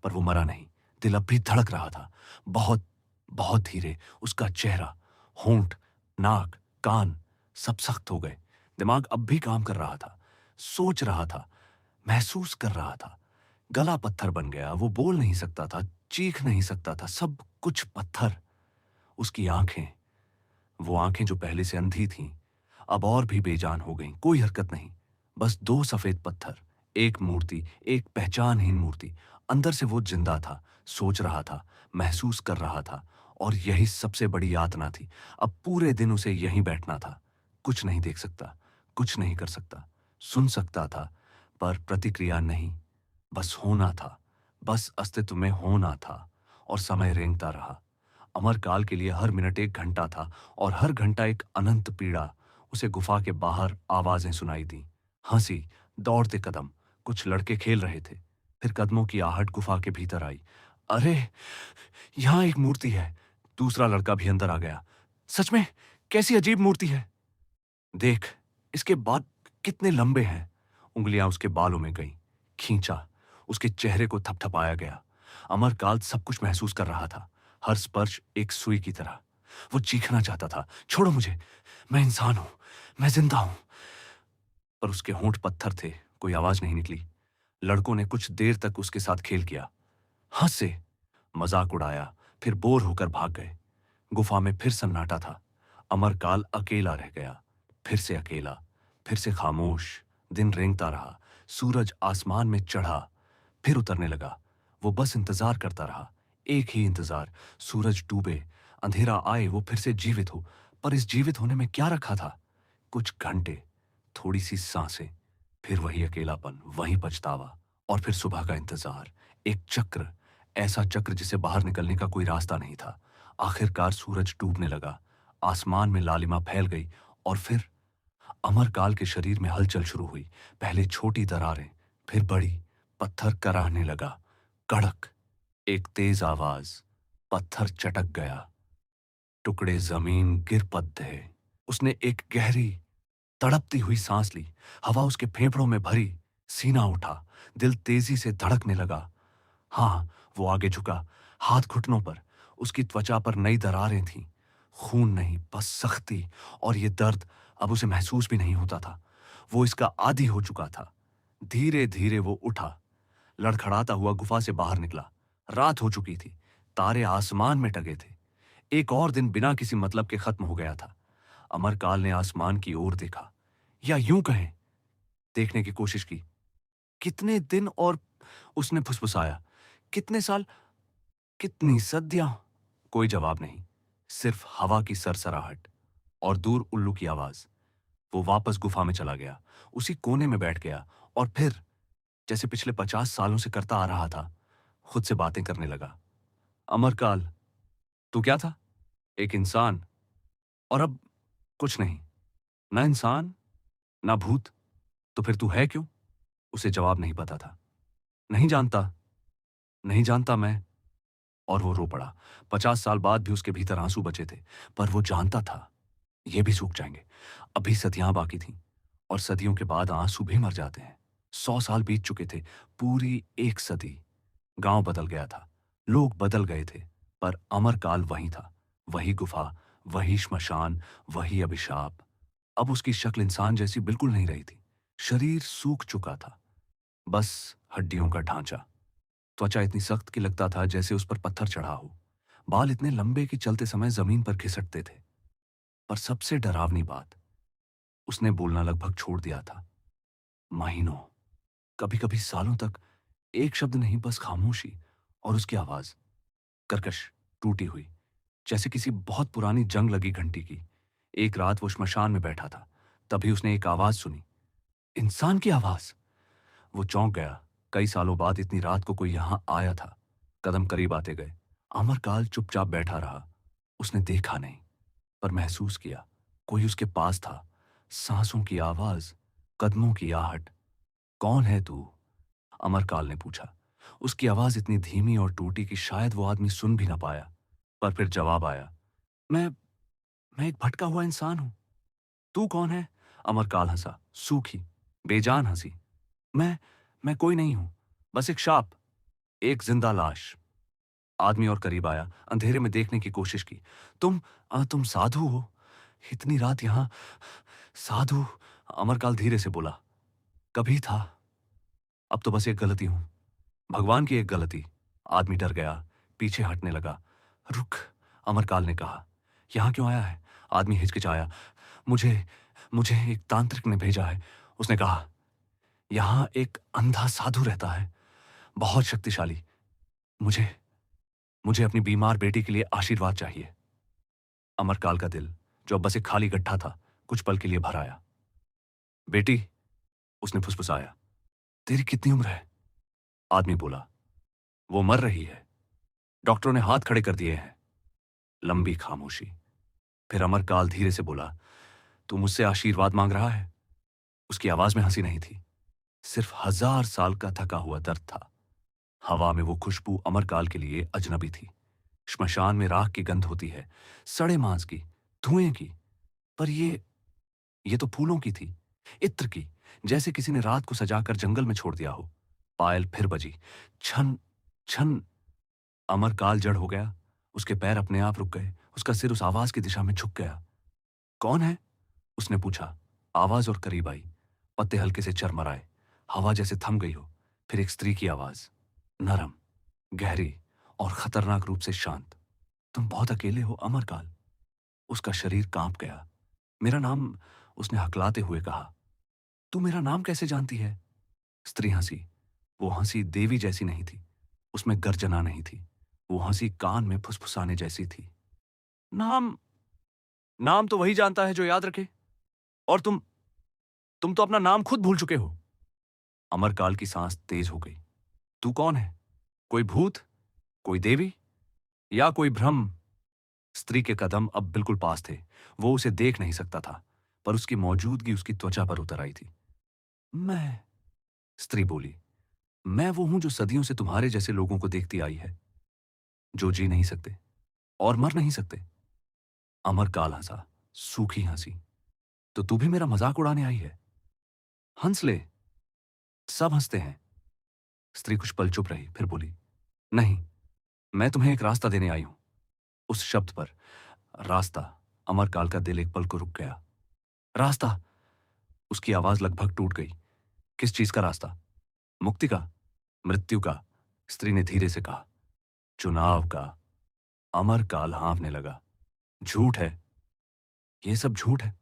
पर वो मरा नहीं। दिल अब भी धड़क रहा था, बहुत बहुत धीरे। उसका चेहरा, होंठ, नाक, कान सब सख्त हो गए। दिमाग अब भी काम कर रहा था, सोच रहा था, महसूस कर रहा था। गला पत्थर बन गया। वो बोल नहीं सकता था, चीख नहीं सकता था, सब कुछ पत्थर। उसकी आंखें, वो आंखें जो पहले से अंधी थीं, अब और भी बेजान हो गईं। कोई हरकत नहीं, बस दो सफेद पत्थर, एक मूर्ति, एक पहचानहीन मूर्ति। अंदर से वो जिंदा था, सोच रहा था, महसूस कर रहा था, और यही सबसे बड़ी यातना थी। अब पूरे दिन उसे यहीं बैठना था। कुछ नहीं देख सकता, कुछ नहीं कर सकता, सुन सकता था पर प्रतिक्रिया नहीं। बस होना था, बस अस्तित्व में होना था। और समय रेंगता रहा। अमरकाल के लिए हर मिनट एक घंटा था, और हर घंटा एक अनंत पीड़ा। उसे गुफा के बाहर आवाजें सुनाई दी, हंसी, दौड़ते कदम। कुछ लड़के खेल रहे थे। फिर कदमों की आहट गुफा के भीतर आई। अरे, यहां एक मूर्ति है। दूसरा लड़का भी अंदर आ गया। सच में, कैसी अजीब मूर्ति है। देख, इसके बाल कितने लंबे हैं। उंगलियां उसके बालों में गईं, खींचा, उसके चेहरे को थपथपाया गया। अमरकाल सब कुछ महसूस कर रहा था, हर स्पर्श एक सुई की तरह। वो चीखना चाहता था, छोड़ो मुझे, मैं इंसान हूं, मैं जिंदा हूं। पर उसके होंठ पत्थर थे, कोई आवाज नहीं निकली। लड़कों ने कुछ देर तक उसके साथ खेल किया, हंसे, मजाक उड़ाया, फिर बोर होकर भाग गए। गुफा में फिर सन्नाटा था। अमरकाल अकेला रह गया, फिर से अकेला, फिर से खामोश। दिन रेंगता रहा। सूरज आसमान में चढ़ा, फिर उतरने लगा। वो बस इंतजार करता रहा, एक ही इंतजार। सूरज डूबे, अंधेरा आए, वो फिर से जीवित हो। पर इस जीवित होने में क्या रखा था? कुछ घंटे, थोड़ी सी सांसें, फिर वही अकेलापन, वही पछतावा, और फिर सुबह का इंतजार। एक चक्र, ऐसा चक्र जिसे बाहर निकलने का कोई रास्ता नहीं था। आखिरकार सूरज डूबने लगा, आसमान में लालिमा फैल गई, और फिर अमरकाल के शरीर में हलचल शुरू हुई। पहले छोटी दरारें, फिर बड़ी। पत्थर कराहने लगा, कड़क। एक तेज आवाज, पत्थर चटक गया, टुकड़े जमीन गिर पड़े। उसने एक गहरी, तड़पती हुई सांस ली। हवा उसके फेफड़ों में भरी, सीना उठा, दिल तेजी से धड़कने लगा। हाँ, वो आगे झुका, हाथ घुटनों पर। उसकी त्वचा पर नई दरारें थीं, खून नहीं, बस सख्ती। और ये दर्द अब उसे महसूस भी नहीं होता था। वो इसका आदी हो चुका था। धीरे धीरे वो उठा, लड़खड़ाता हुआ गुफा से बाहर निकला। रात हो चुकी थी, तारे आसमान में टगे थे। एक और दिन बिना किसी मतलब के खत्म हो गया था। अमरकाल ने आसमान की ओर देखा, या यूं कहें देखने की कोशिश की। कितने दिन, और उसने फुसफुसाया, कितने साल, कितनी सदियां। कोई जवाब नहीं, सिर्फ हवा की सरसराहट और दूर उल्लू की आवाज। वो वापस गुफा में चला गया, उसी कोने में बैठ गया और फिर जैसे पिछले 50 सालों से करता आ रहा था, खुद से बातें करने लगा। अमरकाल, तू क्या था? एक इंसान, और अब कुछ नहीं। ना इंसान, ना भूत। तो फिर तू है क्यों? उसे जवाब नहीं पता था। नहीं जानता, नहीं जानता मैं। और वो रो पड़ा। 50 साल बाद भी उसके भीतर आंसू बचे थे, पर वो जानता था ये भी सूख जाएंगे। अभी सदियां बाकी थीं, और सदियों के बाद आंसू भी मर जाते हैं। 100 साल बीत चुके थे, पूरी एक सदी। गांव बदल गया था, लोग बदल गए थे, पर अमरकाल वहीं था। वही गुफा, वही श्मशान, वही अभिशाप। अब उसकी शक्ल इंसान जैसी बिल्कुल नहीं रही थी। शरीर सूख चुका था, बस हड्डियों का ढांचा। त्वचा इतनी सख्त कि लगता था जैसे उस पर पत्थर चढ़ा हो। बाल इतने लंबे कि चलते समय जमीन पर घिसटते थे। पर सबसे डरावनी बात, उसने बोलना लगभग छोड़ दिया था। महीनों, कभी कभी सालों तक एक शब्द नहीं, बस खामोशी। और उसकी आवाज कर्कश, टूटी हुई, जैसे किसी बहुत पुरानी जंग लगी घंटी की। एक रात वो श्मशान में बैठा था, तभी उसने एक आवाज सुनी, इंसान की आवाज। वो चौंक गया। कई सालों बाद इतनी रात को कोई यहां आया था। कदम करीब आते गए। अमरकाल चुपचाप बैठा रहा। उसने देखा नहीं, पर महसूस किया कोई उसके पास था। सांसों की आवाज, कदमों की आहट। कौन है तू? अमरकाल ने पूछा। उसकी आवाज इतनी धीमी और टूटी कि शायद वो आदमी सुन भी ना पाया। पर फिर जवाब आया, मैं मैं एक भटका हुआ इंसान हूं। तू कौन है? अमरकाल हंसा, सूखी, बेजान हंसी। मैं मैं कोई नहीं हूं, बस एक शाप, एक जिंदा लाश। आदमी और करीब आया, अंधेरे में देखने की कोशिश की। तुम साधु हो? इतनी रात यहां? साधु? अमरकाल धीरे से बोला, कभी था, अब तो बस एक गलती हूं, भगवान की एक गलती। आदमी डर गया, पीछे हटने लगा। रुक, अमरकाल ने कहा, यहां क्यों आया है? आदमी हिचकिचाया। मुझे मुझे एक तांत्रिक ने भेजा है। उसने कहा, यहां एक अंधा साधु रहता है, बहुत शक्तिशाली। मुझे मुझे अपनी बीमार बेटी के लिए आशीर्वाद चाहिए। अमरकाल का दिल, जो अब बस एक खाली गड्ढा था, कुछ पल के लिए भर आया। बेटी, उसने फुसफुसाया, तेरी कितनी उम्र है? आदमी बोला, वो मर रही है, डॉक्टरों ने हाथ खड़े कर दिए हैं। लंबी खामोशी। फिर अमरकाल धीरे से बोला, तू मुझसे आशीर्वाद मांग रहा है? उसकी आवाज में हंसी नहीं थी, सिर्फ 1000 साल का थका हुआ दर्द था। हवा में वो खुशबू अमरकाल के लिए अजनबी थी। श्मशान में राख की गंध होती है, सड़े मांस की, धुएं की। पर ये तो फूलों की थी, इत्र की, जैसे किसी ने रात को सजाकर जंगल में छोड़ दिया हो। पायल फिर बजी, छन छन। अमरकाल जड़ हो गया। उसके पैर अपने आप रुक गए, उसका सिर उस आवाज की दिशा में झुक गया। कौन है? उसने पूछा। आवाज और करीब आई, पत्ते हल्के से चरमराए, हवा जैसे थम गई हो। फिर एक स्त्री की आवाज, नरम, गहरी और खतरनाक रूप से शांत। तुम बहुत अकेले हो अमरकाल। उसका शरीर कांप गया। मेरा नाम, उसने हकलाते हुए कहा। तू मेरा नाम कैसे जानती है? स्त्री हंसी। वो हंसी देवी जैसी नहीं थी, उसमें गर्जना नहीं थी। वो हंसी कान में फुसफुसाने जैसी थी। नाम नाम तो वही जानता है जो याद रखे। और तुम तो अपना नाम खुद भूल चुके हो। अमरकाल की सांस तेज हो गई। तू कौन है? कोई भूत? कोई देवी? या कोई भ्रम? स्त्री के कदम अब बिल्कुल पास थे। वो उसे देख नहीं सकता था, पर उसकी मौजूदगी उसकी त्वचा पर उतर आई थी। मैं, स्त्री बोली, मैं वो हूं जो सदियों से तुम्हारे जैसे लोगों को देखती आई है, जो जी नहीं सकते और मर नहीं सकते। अमरकाल हंसा, सूखी हंसी। तो तू भी मेरा मजाक उड़ाने आई है? हंस ले, सब हंसते हैं। स्त्री कुछ पल चुप रही, फिर बोली, नहीं, मैं तुम्हें एक रास्ता देने आई हूं। उस शब्द पर, रास्ता, अमरकाल का दिल एक पल को रुक गया। रास्ता? उसकी आवाज लगभग टूट गई। किस चीज का रास्ता? मुक्ति का? मृत्यु का? स्त्री ने धीरे से कहा। चुनाव का। अमरकाल हाँफने लगा। झूठ है, ये सब झूठ है।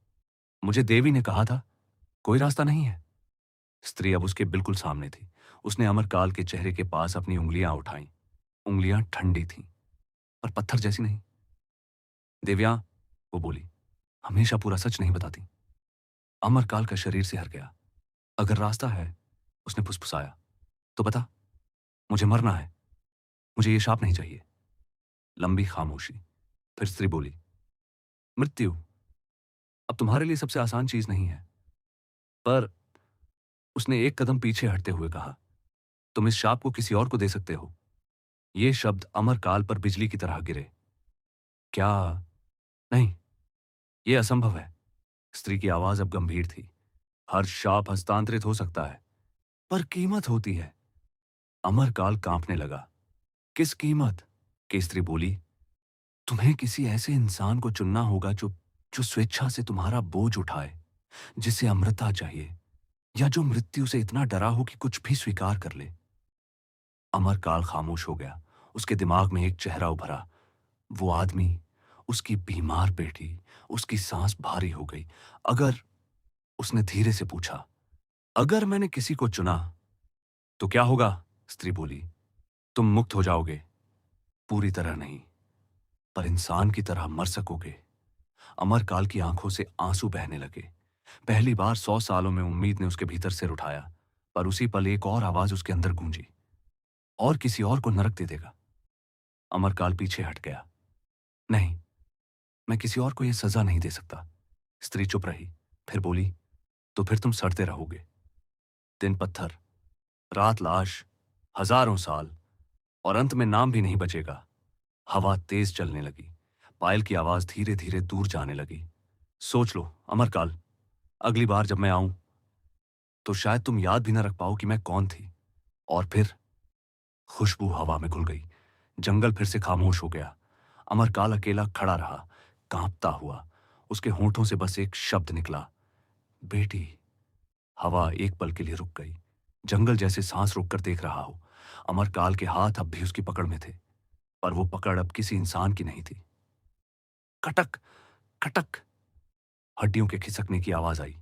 मुझे देवी ने कहा था कोई रास्ता नहीं है। स्त्री अब उसके बिल्कुल सामने थी। उसने अमरकाल के चेहरे के पास अपनी उंगलियां उठाईं। उंगलियां ठंडी थीं, पर पत्थर जैसी नहीं। देव्या, वो बोली, हमेशा पूरा सच नहीं बताती। अमरकाल का शरीर से हर गया। अगर रास्ता है, उसने फुसफुसाया, तो बता। मुझे मरना है, मुझे ये शाप नहीं चाहिए। लंबी खामोशी। फिर स्त्री बोली, मृत्यु अब तुम्हारे लिए सबसे आसान चीज नहीं है। पर उसने एक कदम पीछे हटते हुए कहा, तुम इस शाप को किसी और को दे सकते हो। ये शब्द अमरकाल पर बिजली की तरह गिरे। क्या? नहीं, ये असंभव है। स्त्री की आवाज अब गंभीर थी। हर शाप हस्तांतरित हो सकता है, पर कीमत होती है। अमरकाल कांपने लगा। किस कीमत? केसरी बोली, तुम्हें किसी ऐसे इंसान को चुनना होगा जो जो स्वेच्छा से तुम्हारा बोझ उठाए, जिसे अमृता चाहिए, या जो मृत्यु से इतना डरा हो कि कुछ भी स्वीकार कर ले। अमरकाल खामोश हो गया। उसके दिमाग में एक चेहरा उभरा। वो आदमी, उसकी बीमार बेटी। उसकी सांस भारी हो गई। अगर, उसने धीरे से पूछा, अगर मैंने किसी को चुना तो क्या होगा? स्त्री बोली, तुम मुक्त हो जाओगे। पूरी तरह नहीं, पर इंसान की तरह मर सकोगे। अमरकाल की आंखों से आंसू बहने लगे। पहली बार 100 सालों में उम्मीद ने उसके भीतर सिर उठाया, पर उसी पल एक और आवाज उसके अंदर गूंजी, और किसी और को नरक दे देगा। अमरकाल पीछे हट गया। नहीं, मैं किसी और को यह सजा नहीं दे सकता। स्त्री चुप रही, फिर बोली, तो फिर तुम सड़ते रहोगे। दिन पत्थर, रात लाश, हजारों साल, और अंत में नाम भी नहीं बचेगा। हवा तेज चलने लगी। पायल की आवाज धीरे धीरे दूर जाने लगी। सोच लो अमरकाल, अगली बार जब मैं आऊं तो शायद तुम याद भी न रख पाओ कि मैं कौन थी। और फिर खुशबू हवा में घुल गई। जंगल फिर से खामोश हो गया। अमरकाल अकेला खड़ा रहा, कांपता हुआ। उसके होंठों से बस एक शब्द निकला, बेटी। हवा एक पल के लिए रुक गई। जंगल जैसे सांस रोककर देख रहा हो। अमरकाल के हाथ अब भी उसकी पकड़ में थे, पर वो पकड़ अब किसी इंसान की नहीं थी। खटक खटक, हड्डियों के खिसकने की आवाज आई।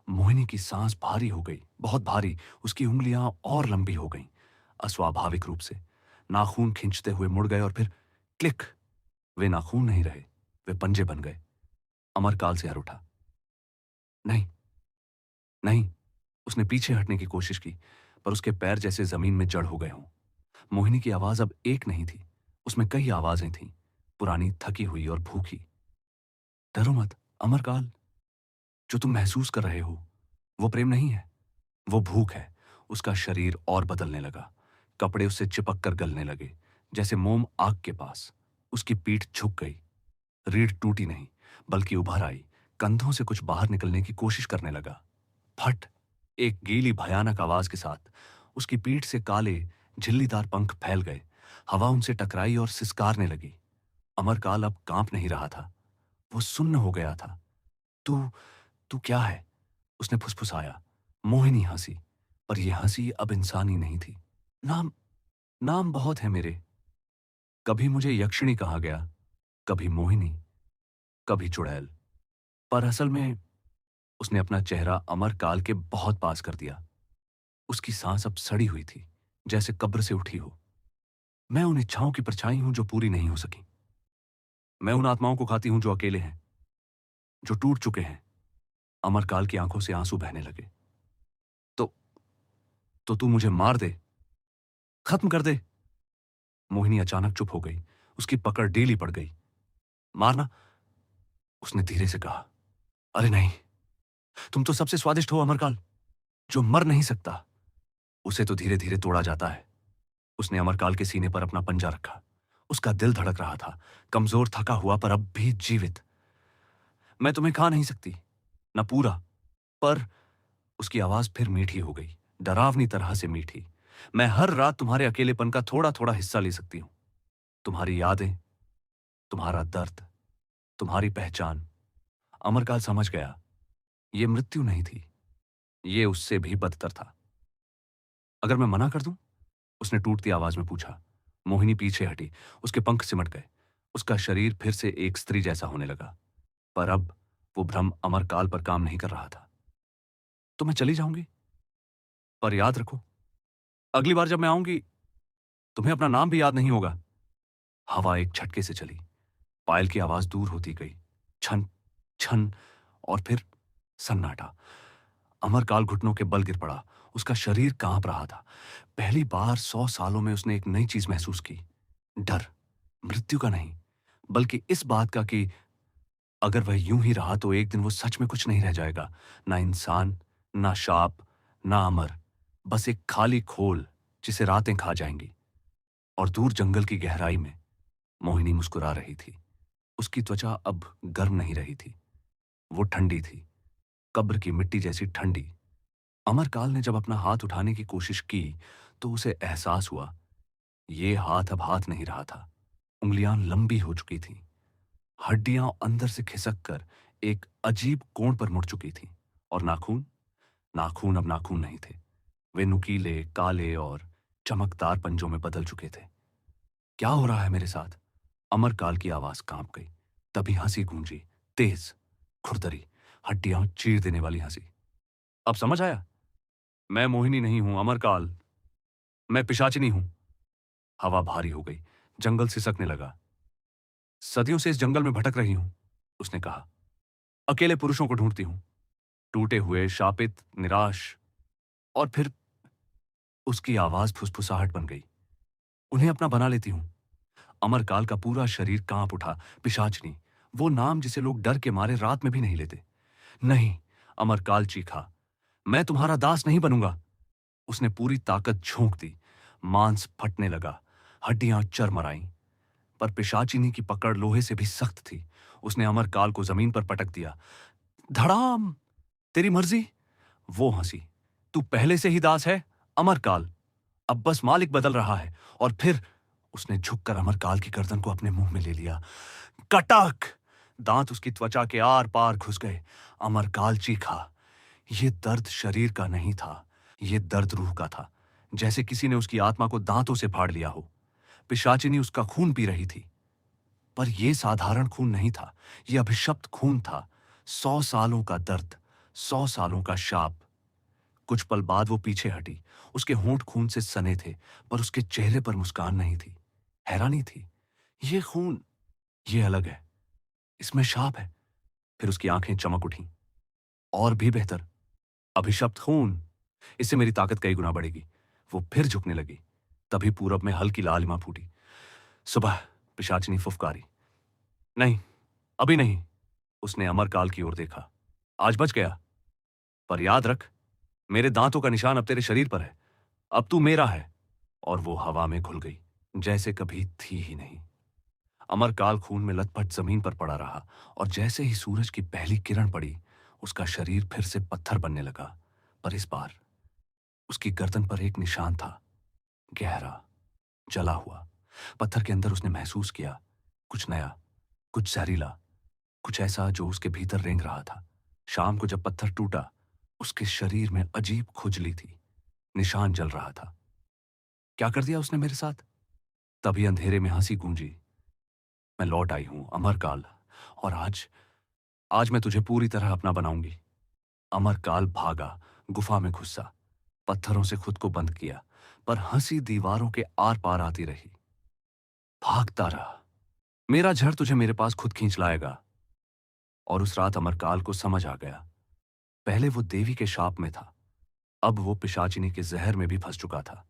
मोहिनी की सांस भारी हो गई, बहुत भारी। उसकी उंगलियां और लंबी हो गईं, अस्वाभाविक रूप से। नाखून खींचते हुए मुड़ गए, और फिर क्लिक। वे नाखून नहीं रहे, वे पंजे बन गए। अमरकाल से हर उठा। नहीं, नहीं। उसने पीछे हटने की कोशिश की, पर उसके पैर जैसे जमीन में जड़ हो गए हों। मोहिनी की आवाज अब एक नहीं थी, उसमें कई आवाजें थीं, पुरानी, थकी हुई और भूखी। डरो मत अमरकाल, जो तुम महसूस कर रहे हो वो प्रेम नहीं है, वो भूख है। उसका शरीर और बदलने लगा। कपड़े उससे चिपक कर गलने लगे, जैसे मोम आग के पास। उसकी पीठ झुक गई। रीढ़ टूटी नहीं, बल्कि उभर आई। कंधों से कुछ बाहर निकलने की कोशिश करने लगा। फट, एक गीली भयानक आवाज के साथ उसकी पीठ से काले झिल्लीदार पंख फैल गए। हवा उनसे टकराई और सिसकारने लगी। अमरकाल अब कांप नहीं रहा था, वो सुन्न हो गया था। तू तू क्या है? उसने फुसफुसाया। मोहिनी हंसी, पर यह हंसी अब इंसानी नहीं थी। नाम नाम बहुत है मेरे। कभी मुझे यक्षिणी कहा गया, कभी मोहिनी, कभी चुड़ैल, पर असल में। उसने अपना चेहरा अमरकाल के बहुत पास कर दिया। उसकी सांस अब सड़ी हुई थी, जैसे कब्र से उठी हो। मैं उन इच्छाओं की परछाई हूं जो पूरी नहीं हो सकी। मैं उन आत्माओं को खाती हूं जो अकेले हैं, जो टूट चुके हैं। अमरकाल की आंखों से आंसू बहने लगे। तो तो तू मुझे मार दे, खत्म कर दे। मोहिनी अचानक चुप हो गई। उसकी पकड़ ढीली पड़ गई। मारना? उसने धीरे से कहा। अरे नहीं, तुम तो सबसे स्वादिष्ट हो अमरकाल। जो मर नहीं सकता, उसे तो धीरे धीरे तोड़ा जाता है। उसने अमरकाल के सीने पर अपना पंजा रखा। उसका दिल धड़क रहा था, कमजोर, थका हुआ, पर अब भी जीवित। मैं तुम्हें खा नहीं सकती, न पूरा, पर। उसकी आवाज फिर मीठी हो गई, डरावनी तरह से मीठी। मैं हर रात तुम्हारे अकेलेपन का थोड़ा थोड़ा हिस्सा ले सकती हूं। तुम्हारी यादें, तुम्हारा दर्द, तुम्हारी पहचान। अमरकाल समझ गया, यह मृत्यु नहीं थी, ये उससे भी बदतर था। अगर मैं मना कर दूं? उसने टूटती आवाज में पूछा। मोहिनी पीछे हटी, उसके पंख सिमट गए, उसका शरीर फिर से एक स्त्री जैसा होने लगा। पर अब वो भ्रम अमरकाल पर काम नहीं कर रहा था। तो मैं चली जाऊंगी, पर याद रखो, अगली बार जब मैं आऊंगी तुम्हें अपना नाम भी याद नहीं होगा। हवा एक झटके से चली, पायल की आवाज दूर होती गई। छन छन, और फिर सन्नाटा। अमरकाल घुटनों के बल गिर पड़ा, उसका शरीर कांप रहा था। पहली बार 100 सालों में उसने एक नई चीज महसूस की। डर, मृत्यु का नहीं, बल्कि इस बात का कि अगर वह यूं ही रहा तो एक दिन वो सच में कुछ नहीं रह जाएगा। ना इंसान, ना शाप, ना अमर, बस एक खाली खोल जिसे रातें खा जाएंगी। और दूर जंगल की गहराई में मोहिनी मुस्कुरा रही थी। उसकी त्वचा अब गर्म नहीं रही थी, वो ठंडी थी, कब्र की मिट्टी जैसी ठंडी। अमरकाल ने जब अपना हाथ उठाने की कोशिश की तो उसे एहसास हुआ ये हाथ अब हाथ नहीं रहा था। उंगलियां लंबी हो चुकी थीं, हड्डियां अंदर से खिसक कर एक अजीब कोण पर मुड़ चुकी थीं। और नाखून, नाखून अब नाखून नहीं थे, वे नुकीले, काले और चमकदार पंजों में बदल चुके थे। क्या हो रहा है मेरे साथ? अमरकाल की आवाज कांप गई। तभी हंसी गूंजी, तेज, खुरदरी, हड्डियां चीर देने वाली हंसी। अब समझ आया? मैं मोहिनी नहीं हूं अमरकाल, मैं पिशाचिनी हूं। हवा भारी हो गई, जंगल सिसकने लगा। सदियों से इस जंगल में भटक रही हूं, उसने कहा। अकेले पुरुषों को ढूंढती हूं, टूटे हुए, शापित, निराश। और फिर उसकी आवाज फुसफुसाहट बन गई। उन्हें अपना बना लेती हूं। अमरकाल का पूरा शरीर कांप उठा। पिशाचनी, वो नाम जिसे लोग डर के मारे रात में भी नहीं लेते। नहीं, अमरकाल चीखा, मैं तुम्हारा दास नहीं बनूंगा। उसने पूरी ताकत झोंक दी, मांस फटने लगा, हड्डियां चरमराईं। पर पिशाचिनी की पकड़ लोहे से भी सख्त थी। उसने अमरकाल को जमीन पर पटक दिया। धड़ाम! तेरी मर्जी? वो हंसी। तू पहले से ही दास है अमरकाल, अब बस मालिक बदल रहा है। और फिर उसने झुककर अमरकाल की गर्दन को अपने मुंह में ले लिया। कटक! दांत उसकी त्वचा के आर पार घुस गए। अमरकाल चीखा। यह दर्द शरीर का नहीं था, यह दर्द रूह का था, जैसे किसी ने उसकी आत्मा को दांतों से फाड़ लिया हो। पिशाचिनी उसका खून पी रही थी, पर यह साधारण खून नहीं था, यह अभिशप्त खून था। 100 सालों का दर्द, 100 सालों का शाप। कुछ पल बाद वो पीछे हटी। उसके होंठ खून से सने थे, पर उसके चेहरे पर मुस्कान नहीं थी, हैरानी थी। ये खून, ये अलग है, इसमें शाप है। फिर उसकी आंखें चमक उठीं। और भी बेहतर, अभिशप्त खून, इससे मेरी ताकत कई गुना बढ़ेगी। वो फिर झुकने लगी। तभी पूरब में हल्की लालिमा फूटी। सुबह! पिशाचिनी फुफकारी। नहीं, अभी नहीं। उसने अमरकाल की ओर देखा। आज बच गया, पर याद रख, मेरे दांतों का निशान अब तेरे शरीर पर है। अब तू मेरा है। और वो हवा में घुल गई, जैसे कभी थी ही नहीं। अमरकाल खून में लथपथ जमीन पर पड़ा रहा, और जैसे ही सूरज की पहली किरण पड़ी, उसका शरीर फिर से पत्थर बनने लगा। पर इस बार उसकी गर्दन पर एक निशान था, गहरा, जला हुआ। पत्थर के अंदर उसने महसूस किया कुछ नया, कुछ जहरीला, कुछ ऐसा जो उसके भीतर रेंग रहा था। शाम को जब पत्थर टूटा, उसके शरीर में अजीब खुजली थी, निशान जल रहा था। क्या कर दिया उसने मेरे साथ? तभी अंधेरे में हंसी गूंजी। मैं लौट आई हूं अमरकाल, और आज, आज मैं तुझे पूरी तरह अपना बनाऊंगी। अमरकाल भागा, गुफा में घुसा, पत्थरों से खुद को बंद किया, पर हंसी दीवारों के आर पार आती रही। भागता रहा। मेरा झड़ तुझे मेरे पास खुद खींच लाएगा। और उस रात अमरकाल को समझ आ गया। पहले वो देवी के शाप में था, अब वो पिशाचिनी के जहर में भी फंस चुका था।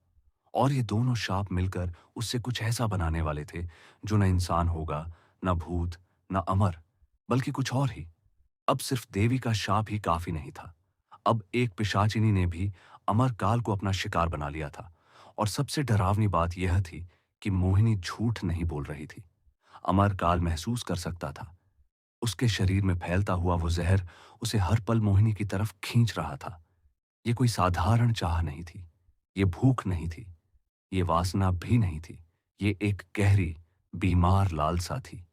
और ये दोनों शाप मिलकर उससे कुछ ऐसा बनाने वाले थे जो न इंसान होगा, न भूत, न अमर, बल्कि कुछ और ही। अब सिर्फ देवी का शाप ही काफी नहीं था, अब एक पिशाचिनी ने भी अमरकाल को अपना शिकार बना लिया था। और सबसे डरावनी बात यह थी कि मोहिनी झूठ नहीं बोल रही थी। अमरकाल महसूस कर सकता था, उसके शरीर में फैलता हुआ वो जहर उसे हर पल मोहिनी की तरफ खींच रहा था। ये कोई साधारण चाह नहीं थी, ये भूख नहीं थी, ये वासना भी नहीं थी। ये एक गहरी, बीमार लालसा थी,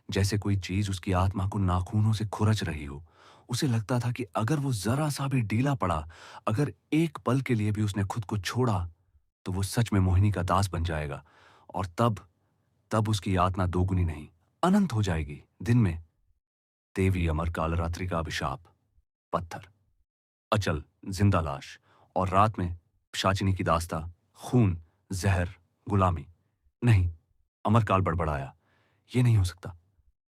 जैसे कोई चीज उसकी आत्मा को नाखूनों से खुरच रही हो, उसे लगता था कि अगर वो जरा सा भी ढीला पड़ा, अगर एक पल के लिए भी उसने खुद को छोड़ा, तो वो सच में मोहिनी का दास बन जाएगा। और तब तब उसकी यातना दोगुनी नहीं, अनंत हो जाएगी। दिन में देवी अमर कालरात्रि का अभिशाप, पत्थर, अचल जिंदा लाश, और रात में शाचिनी की दास्ता, खून, जहर, गुलामी। नहीं, अमरकाल बड़बड़ाया, ये नहीं हो सकता।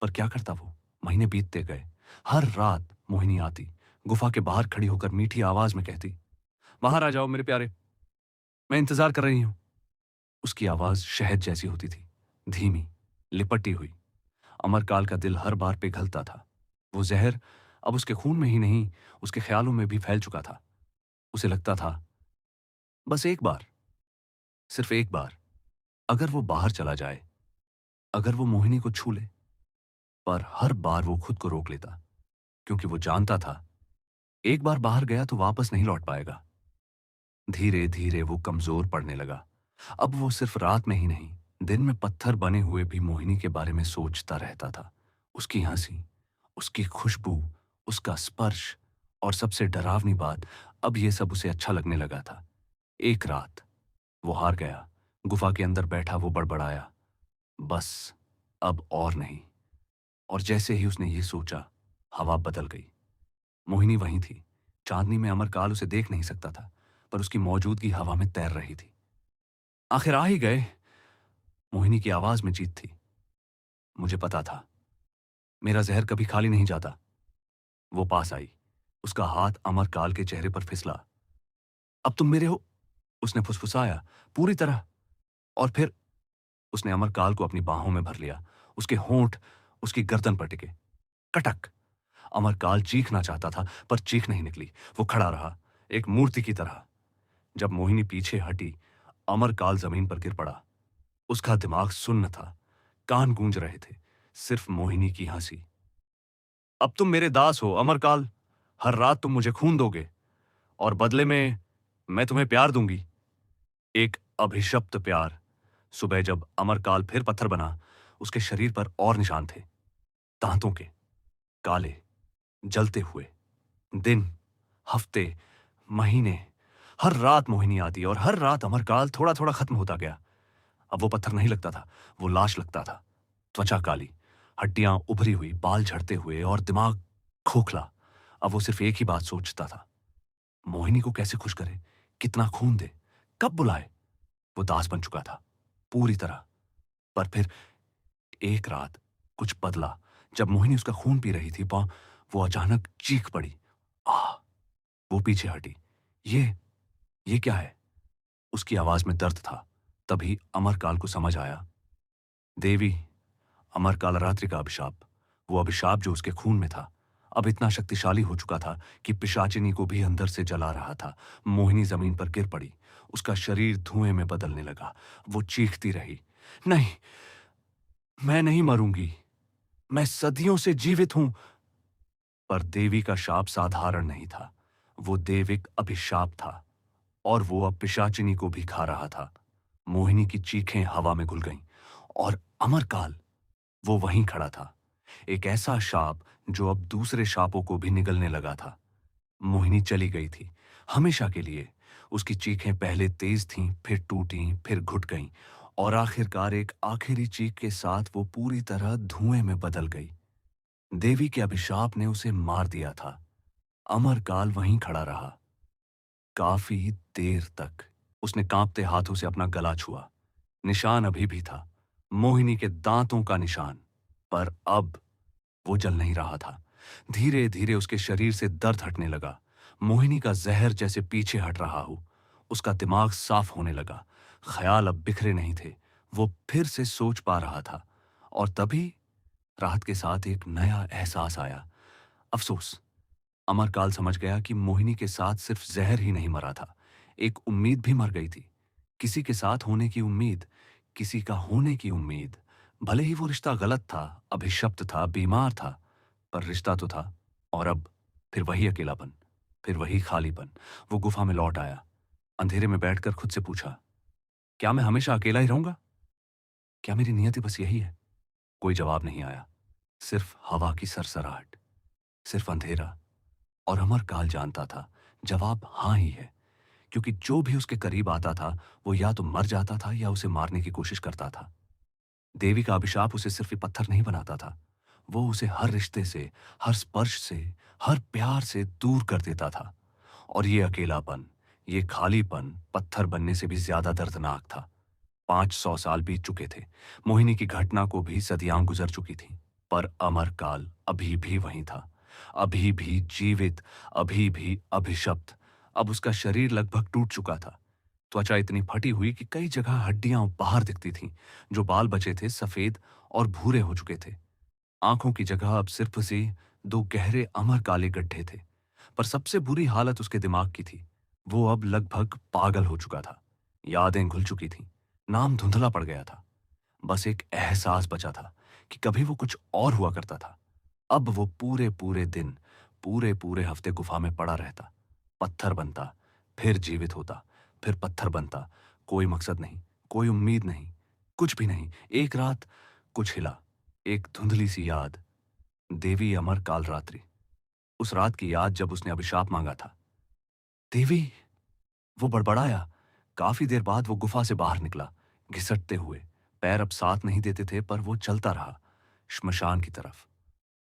पर क्या करता वो? महीने बीतते गए। हर रात मोहिनी आती, गुफा के बाहर खड़ी होकर मीठी आवाज में कहती, बाहर आ जाओ मेरे प्यारे, मैं इंतजार कर रही हूं। उसकी आवाज शहद जैसी होती थी, धीमी, लिपटी हुई। अमरकाल का दिल हर बार पिघलता था। वो जहर अब उसके खून में ही नहीं, उसके ख्यालों में भी फैल चुका था। उसे लगता था, बस एक बार, सिर्फ एक बार, अगर वो बाहर चला जाए, अगर वो मोहिनी को छू ले। पर हर बार वो खुद को रोक लेता, क्योंकि वो जानता था एक बार बाहर गया तो वापस नहीं लौट पाएगा। धीरे धीरे वो कमजोर पड़ने लगा। अब वो सिर्फ रात में ही नहीं, दिन में पत्थर बने हुए भी मोहिनी के बारे में सोचता रहता था। उसकी हंसी, उसकी खुशबू, उसका स्पर्श, और सबसे डरावनी बात, अब ये सब उसे अच्छा लगने लगा था। एक रात वो हार गया। गुफा के अंदर बैठा वो बड़बड़ाया, बस अब और नहीं। और जैसे ही उसने ये सोचा, हवा बदल गई। मोहिनी वहीं थी। चांदनी में अमरकाल उसे देख नहीं सकता था, पर उसकी मौजूदगी हवा में तैर रही थी। आखिर आ ही गए। मोहिनी की आवाज में जीत थी। मुझे पता था, मेरा जहर कभी खाली नहीं जाता। वो पास आई, उसका हाथ अमरकाल के चेहरे पर फिसला। अब तुम मेरे हो, उसने फुसफुसाया पूरी तरह। और फिर उसने अमरकाल को अपनी बाहों में भर लिया। उसके होंठ उसकी गर्दन पर टिके। कटक। अमरकाल चीखना चाहता था, पर चीख नहीं निकली। वो खड़ा रहा, एक मूर्ति की तरह। जब मोहिनी पीछे हटी, अमरकाल जमीन पर गिर पड़ा। उसका दिमाग सुन्न था, कान गूंज रहे थे, सिर्फ मोहिनी की हंसी। अब तुम मेरे दास हो अमरकाल। हर रात तुम मुझे खून दोगे, और बदले में मैं तुम्हें प्यार दूंगी। एक अभिशप्त प्यार। सुबह जब अमरकाल फिर पत्थर बना, उसके शरीर पर और निशान थे, दांतों के, काले, जलते हुए। दिन, हफ्ते, महीने, हर रात मोहिनी आती और हर रात अमरकाल थोड़ा थोड़ा खत्म होता गया। अब वो पत्थर नहीं लगता था, वो लाश लगता था। त्वचा काली, हड्डियां उभरी हुई, बाल झड़ते हुए, और दिमाग खोखला। अब वो सिर्फ एक ही बात सोचता था, मोहिनी को कैसे खुश करे, कितना खून दे, कब बुलाए। वो दास बन चुका था, पूरी तरह। पर फिर एक रात कुछ बदला। जब मोहिनी उसका खून पी रही थी, वो अचानक चीख पड़ी। आह! वो पीछे हटी। ये क्या है? उसकी आवाज में दर्द था। तभी अमरकाल को समझ आया। देवी, अमरकाल रात्रि का अभिशाप, वो अभिशाप जो उसके खून में था, अब इतना शक्तिशाली हो चुका था कि पिशाचिनी को भी अंदर से जला रहा था। मोहिनी जमीन पर गिर पड़ी, उसका शरीर धुएं में बदलने लगा। वो चीखती रही, नहीं, मैं नहीं मरूंगी, मैं सदियों से जीवित हूं। पर देवी का शाप साधारण नहीं था, वो देविक अभिशाप था, और वो अब पिशाचिनी को भी खा रहा था। मोहिनी की चीखें हवा में घुल गईं, और अमरकाल, वो वहीं खड़ा था, एक ऐसा शाप जो अब दूसरे शापों को भी निगलने लगा था। मोहिनी चली गई थी, हमेशा के लिए। उसकी चीखें पहले तेज थीं, फिर टूटीं, फिर घुट गईं, और आखिरकार एक आखिरी चीख के साथ वो पूरी तरह धुएं में बदल गई। देवी के अभिशाप ने उसे मार दिया था। अमरकाल वहीं खड़ा रहा, काफी देर तक। उसने कांपते हाथों से अपना गला छुआ। निशान अभी भी था, मोहिनी के दांतों का निशान। पर अब वो जल नहीं रहा था। धीरे धीरे उसके शरीर से दर्द हटने लगा। मोहिनी का जहर जैसे पीछे हट रहा हो। उसका दिमाग साफ होने लगा। ख्याल अब बिखरे नहीं थे। वो फिर से सोच पा रहा था। और तभी राहत के साथ एक नया एहसास आया, अफसोस। अमरकाल समझ गया कि मोहिनी के साथ सिर्फ जहर ही नहीं मरा था, एक उम्मीद भी मर गई थी। किसी के साथ होने की उम्मीद, किसी का होने की उम्मीद। भले ही वो रिश्ता गलत था, अभिशप्त था, बीमार था, पर रिश्ता तो था। और अब फिर वही अकेलापन, फिर वही खालीपन। वो गुफा में लौट आया, अंधेरे में बैठकर खुद से पूछा, क्या मैं हमेशा अकेला ही रहूंगा? क्या मेरी नियति बस यही है? कोई जवाब नहीं आया, सिर्फ हवा की सरसराहट। सिर्फ अंधेरा। और अमरकाल जानता था जवाब हाँ ही है, क्योंकि जो भी उसके करीब आता था वो या तो मर जाता था या उसे मारने की कोशिश करता था। देवी का अभिशाप उसे सिर्फ ये पत्थर नहीं बनाता था, वो उसे हर रिश्ते से, हर स्पर्श से, हर प्यार से दूर कर देता था। और ये अकेलापन, ये खालीपन पत्थर बनने से भी ज्यादा दर्दनाक था। 500 साल बीत चुके थे, मोहिनी की घटना को भी सदियां गुजर चुकी थीं, पर अमरकाल अभी भी वहीं था, अभी भी जीवित, अभी भी अभिशप्त। अब उसका शरीर लगभग टूट चुका था। त्वचा इतनी फटी हुई कि कई जगह हड्डियां बाहर दिखती थीं। जो बाल बचे थे सफेद और भूरे हो चुके थे। आंखों की जगह अब सिर्फ से दो गहरे अमर काले गड्ढे थे। पर सबसे बुरी हालत उसके दिमाग की थी। वो अब लगभग पागल हो चुका था। यादें घुल चुकी थीं, नाम धुंधला पड़ गया था। बस एक एहसास बचा था कि कभी वो कुछ और हुआ करता था। अब वो पूरे पूरे दिन, पूरे पूरे हफ्ते गुफा में पड़ा रहता। पत्थर बनता, फिर जीवित होता, फिर पत्थर बनता। कोई मकसद नहीं, कोई उम्मीद नहीं, कुछ भी नहीं। एक रात कुछ हिला, एक धुंधली सी याद। देवी अमर काल रात्रि। उस रात की याद जब उसने अभिशाप मांगा था। देवी, वो बड़बड़ाया। काफी देर बाद वो गुफा से बाहर निकला, घिसटते हुए। पैर अब साथ नहीं देते थे, पर वो चलता रहा, श्मशान की तरफ।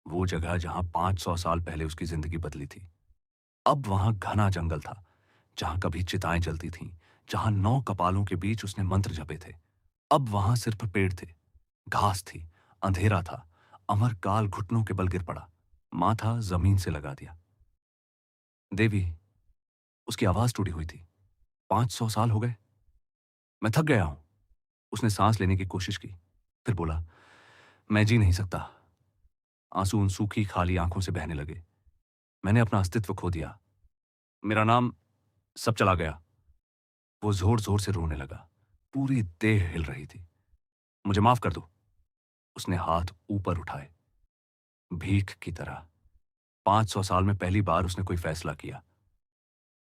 वो जगह जहां 500 साल पहले उसकी जिंदगी बदली थी। अब वहां घना जंगल था, जहां कभी चिताएं जलती थीं, जहां 9 कपालों के बीच उसने मंत्र जपे थे। अब वहां सिर्फ पेड़ थे, घास थी, अंधेरा था। अमरकाल घुटनों के बल गिर पड़ा, माथा जमीन से लगा दिया। देवी, उसकी आवाज टूटी हुई थी। 500 साल हो गए, मैं थक गया हूं। उसने सांस लेने की कोशिश की, फिर बोला, मैं जी नहीं सकता। आंसू उन सूखी खाली आंखों से बहने लगे। मैंने अपना अस्तित्व खो दिया, मेरा नाम, सब चला गया। वो जोर जोर से रोने लगा, पूरी देह हिल रही थी। मुझे माफ कर दो। उसने हाथ ऊपर उठाए, भीख की तरह। 500 साल में पहली बार उसने कोई फैसला किया।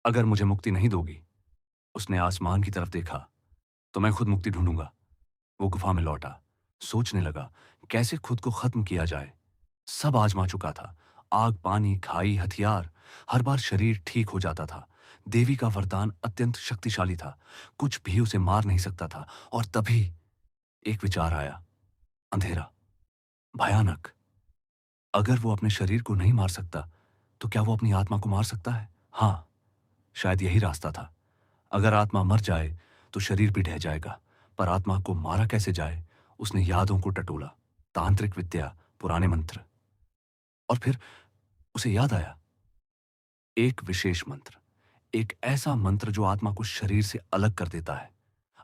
अगर मुझे मुक्ति नहीं दोगी, उसने आसमान की तरफ देखा, तो मैं खुद मुक्ति ढूंढूंगा। वो गुफा में लौटा, सोचने लगा कैसे खुद को खत्म किया जाए। सब आजमा चुका था, आग, पानी, खाई, हथियार। हर बार शरीर ठीक हो जाता था। देवी का वरदान अत्यंत शक्तिशाली था, कुछ भी उसे मार नहीं सकता था। और तभी एक विचार आया, अंधेरा, भयानक। अगर वो अपने शरीर को नहीं मार सकता, तो क्या वो अपनी आत्मा को मार सकता है? हाँ, शायद यही रास्ता था। अगर आत्मा मर जाए तो शरीर भी ढह जाएगा, पर आत्मा को मारा कैसे जाए? उसने यादों को टटोला, तांत्रिक विद्या, पुराने मंत्र। और फिर उसे याद आया, एक विशेष मंत्र, एक ऐसा मंत्र जो आत्मा को शरीर से अलग कर देता है।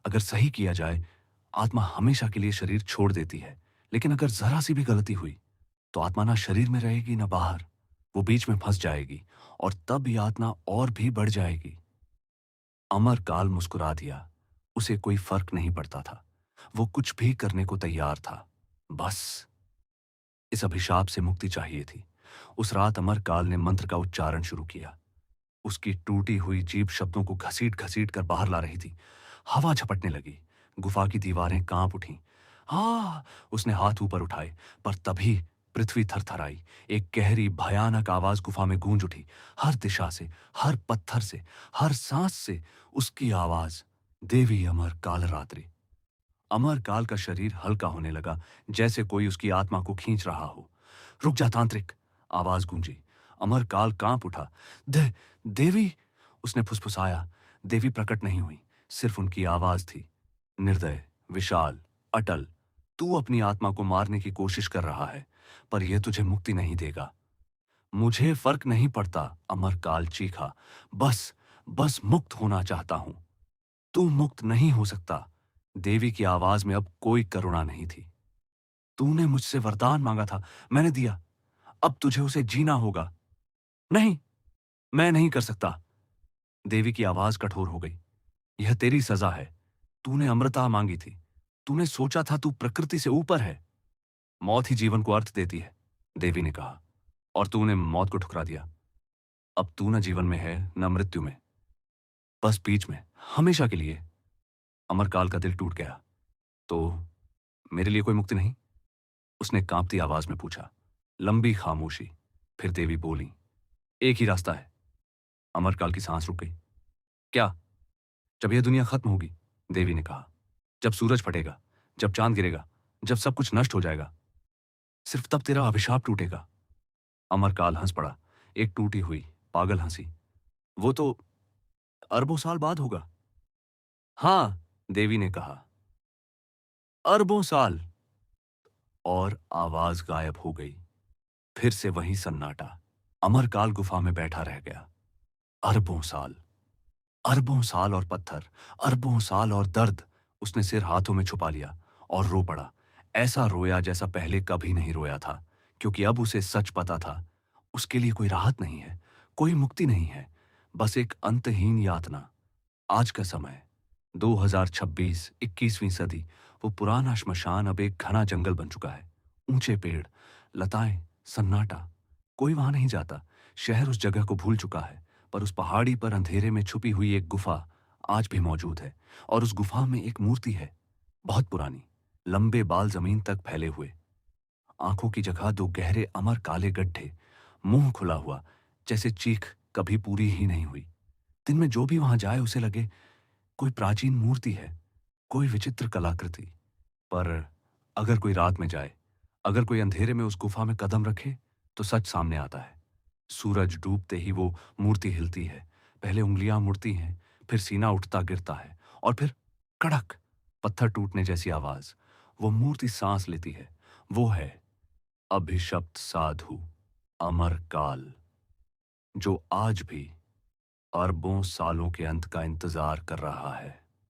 अगर सही किया जाए, आत्मा हमेशा के लिए शरीर छोड़ देती है। लेकिन अगर जरा सी भी गलती हुई, तो आत्मा ना शरीर में रहेगी ना बाहर। वो बीच में फंस जाएगी, और तब यातना और भी बढ़ जाएगी। अमरकाल मुस्कुरा दिया। उसे कोई फर्क नहीं पड़ता था। वो कुछ भी करने को तैयार था। बस इस अभिशाप से मुक्ति चाहिए थी। उस रात अमरकाल ने मंत्र का उच्चारण शुरू किया। उसकी टूटी हुई जीभ शब्दों को घसीट घसीट कर बाहर ला रही थी। हवा झपटने लगी, गुफा की दीवारें कांप उठीं। उसने हाथ ऊपर उठाए, पर तभी पृथ्वी थरथराई। एक गहरी भयानक आवाज गुफा में गूंज उठी। हर दिशा से, हर पत्थर से, हर सांस से उसकी आवाज, देवी अमर काल रात्रि। अमर काल का शरीर हल्का होने लगा, जैसे कोई उसकी आत्मा को खींच रहा हो। रुक जा तांत्रिक, आवाज गूंजी। अमर काल कांप उठा। देवी, उसने फुसफुसाया। देवी प्रकट नहीं हुई, सिर्फ उनकी आवाज थी, निर्दय, विशाल, अटल। तू अपनी आत्मा को मारने की कोशिश कर रहा है, पर यह तुझे मुक्ति नहीं देगा। मुझे फर्क नहीं पड़ता, अमरकाल चीखा। बस, बस मुक्त होना चाहता हूं। तू मुक्त नहीं हो सकता। देवी की आवाज में अब कोई करुणा नहीं थी। तूने मुझसे वरदान मांगा था, मैंने दिया। अब तुझे उसे जीना होगा। नहीं, मैं नहीं कर सकता। देवी की आवाज कठोर हो गई। यह तेरी सजा है। तूने अमृता मांगी थी। तूने सोचा था तू प्रकृति से ऊपर है। मौत ही जीवन को अर्थ देती है, देवी ने कहा। और तूने मौत को ठुकरा दिया। अब तू न जीवन में है न मृत्यु में, बस बीच में, हमेशा के लिए। अमरकाल का दिल टूट गया। तो मेरे लिए कोई मुक्ति नहीं? उसने कांपती आवाज में पूछा। लंबी खामोशी, फिर देवी बोली, एक ही रास्ता है। अमरकाल की सांस रुक गई। क्या? जब यह दुनिया खत्म होगी, देवी ने कहा। जब सूरज फटेगा, जब चांद गिरेगा, जब सब कुछ नष्ट हो जाएगा, सिर्फ तब तेरा अभिशाप टूटेगा। अमरकाल हंस पड़ा, एक टूटी हुई पागल हंसी। वो तो अरबों साल बाद होगा। हाँ, देवी ने कहा, अरबों साल। और आवाज गायब हो गई। फिर से वही सन्नाटा। अमरकाल गुफा में बैठा रह गया। अरबों साल और पत्थर, अरबों साल और दर्द। उसने सिर हाथों में छुपा लिया और रो पड़ा। ऐसा रोया जैसा पहले कभी नहीं रोया था, क्योंकि अब उसे सच पता था, उसके लिए कोई राहत नहीं है, कोई मुक्ति नहीं है, बस एक अंतहीन यातना। आज का समय 2026, 21वीं सदी। वो पुराना श्मशान अब एक घना जंगल बन चुका है। ऊंचे पेड़, लताएं, सन्नाटा। कोई वहां नहीं जाता। शहर उस जगह को भूल चुका है, पर उस पहाड़ी पर अंधेरे में छुपी हुई एक गुफा आज भी मौजूद है। और उस गुफा में एक मूर्ति है, बहुत पुरानी, लंबे बाल जमीन तक फैले हुए, आंखों की जगह दो गहरे अमर काले गड्ढे, मुंह खुला हुआ, जैसे चीख कभी पूरी ही नहीं हुई। दिन में जो भी वहां जाए उसे लगे कोई प्राचीन मूर्ति है, कोई विचित्र कलाकृति। पर अगर कोई रात में जाए, अगर कोई अंधेरे में उस गुफा में कदम रखे, तो सच सामने आता है। सूरज डूबते ही वो मूर्ति हिलती है। पहले उंगलियां मुड़ती हैं, फिर सीना उठता गिरता है, और फिर कड़क, पत्थर टूटने जैसी आवाज। वो मूर्ति सांस लेती है। वो है अभिशप्त साधु अमरकाल, जो आज भी अरबों सालों के अंत का इंतजार कर रहा है।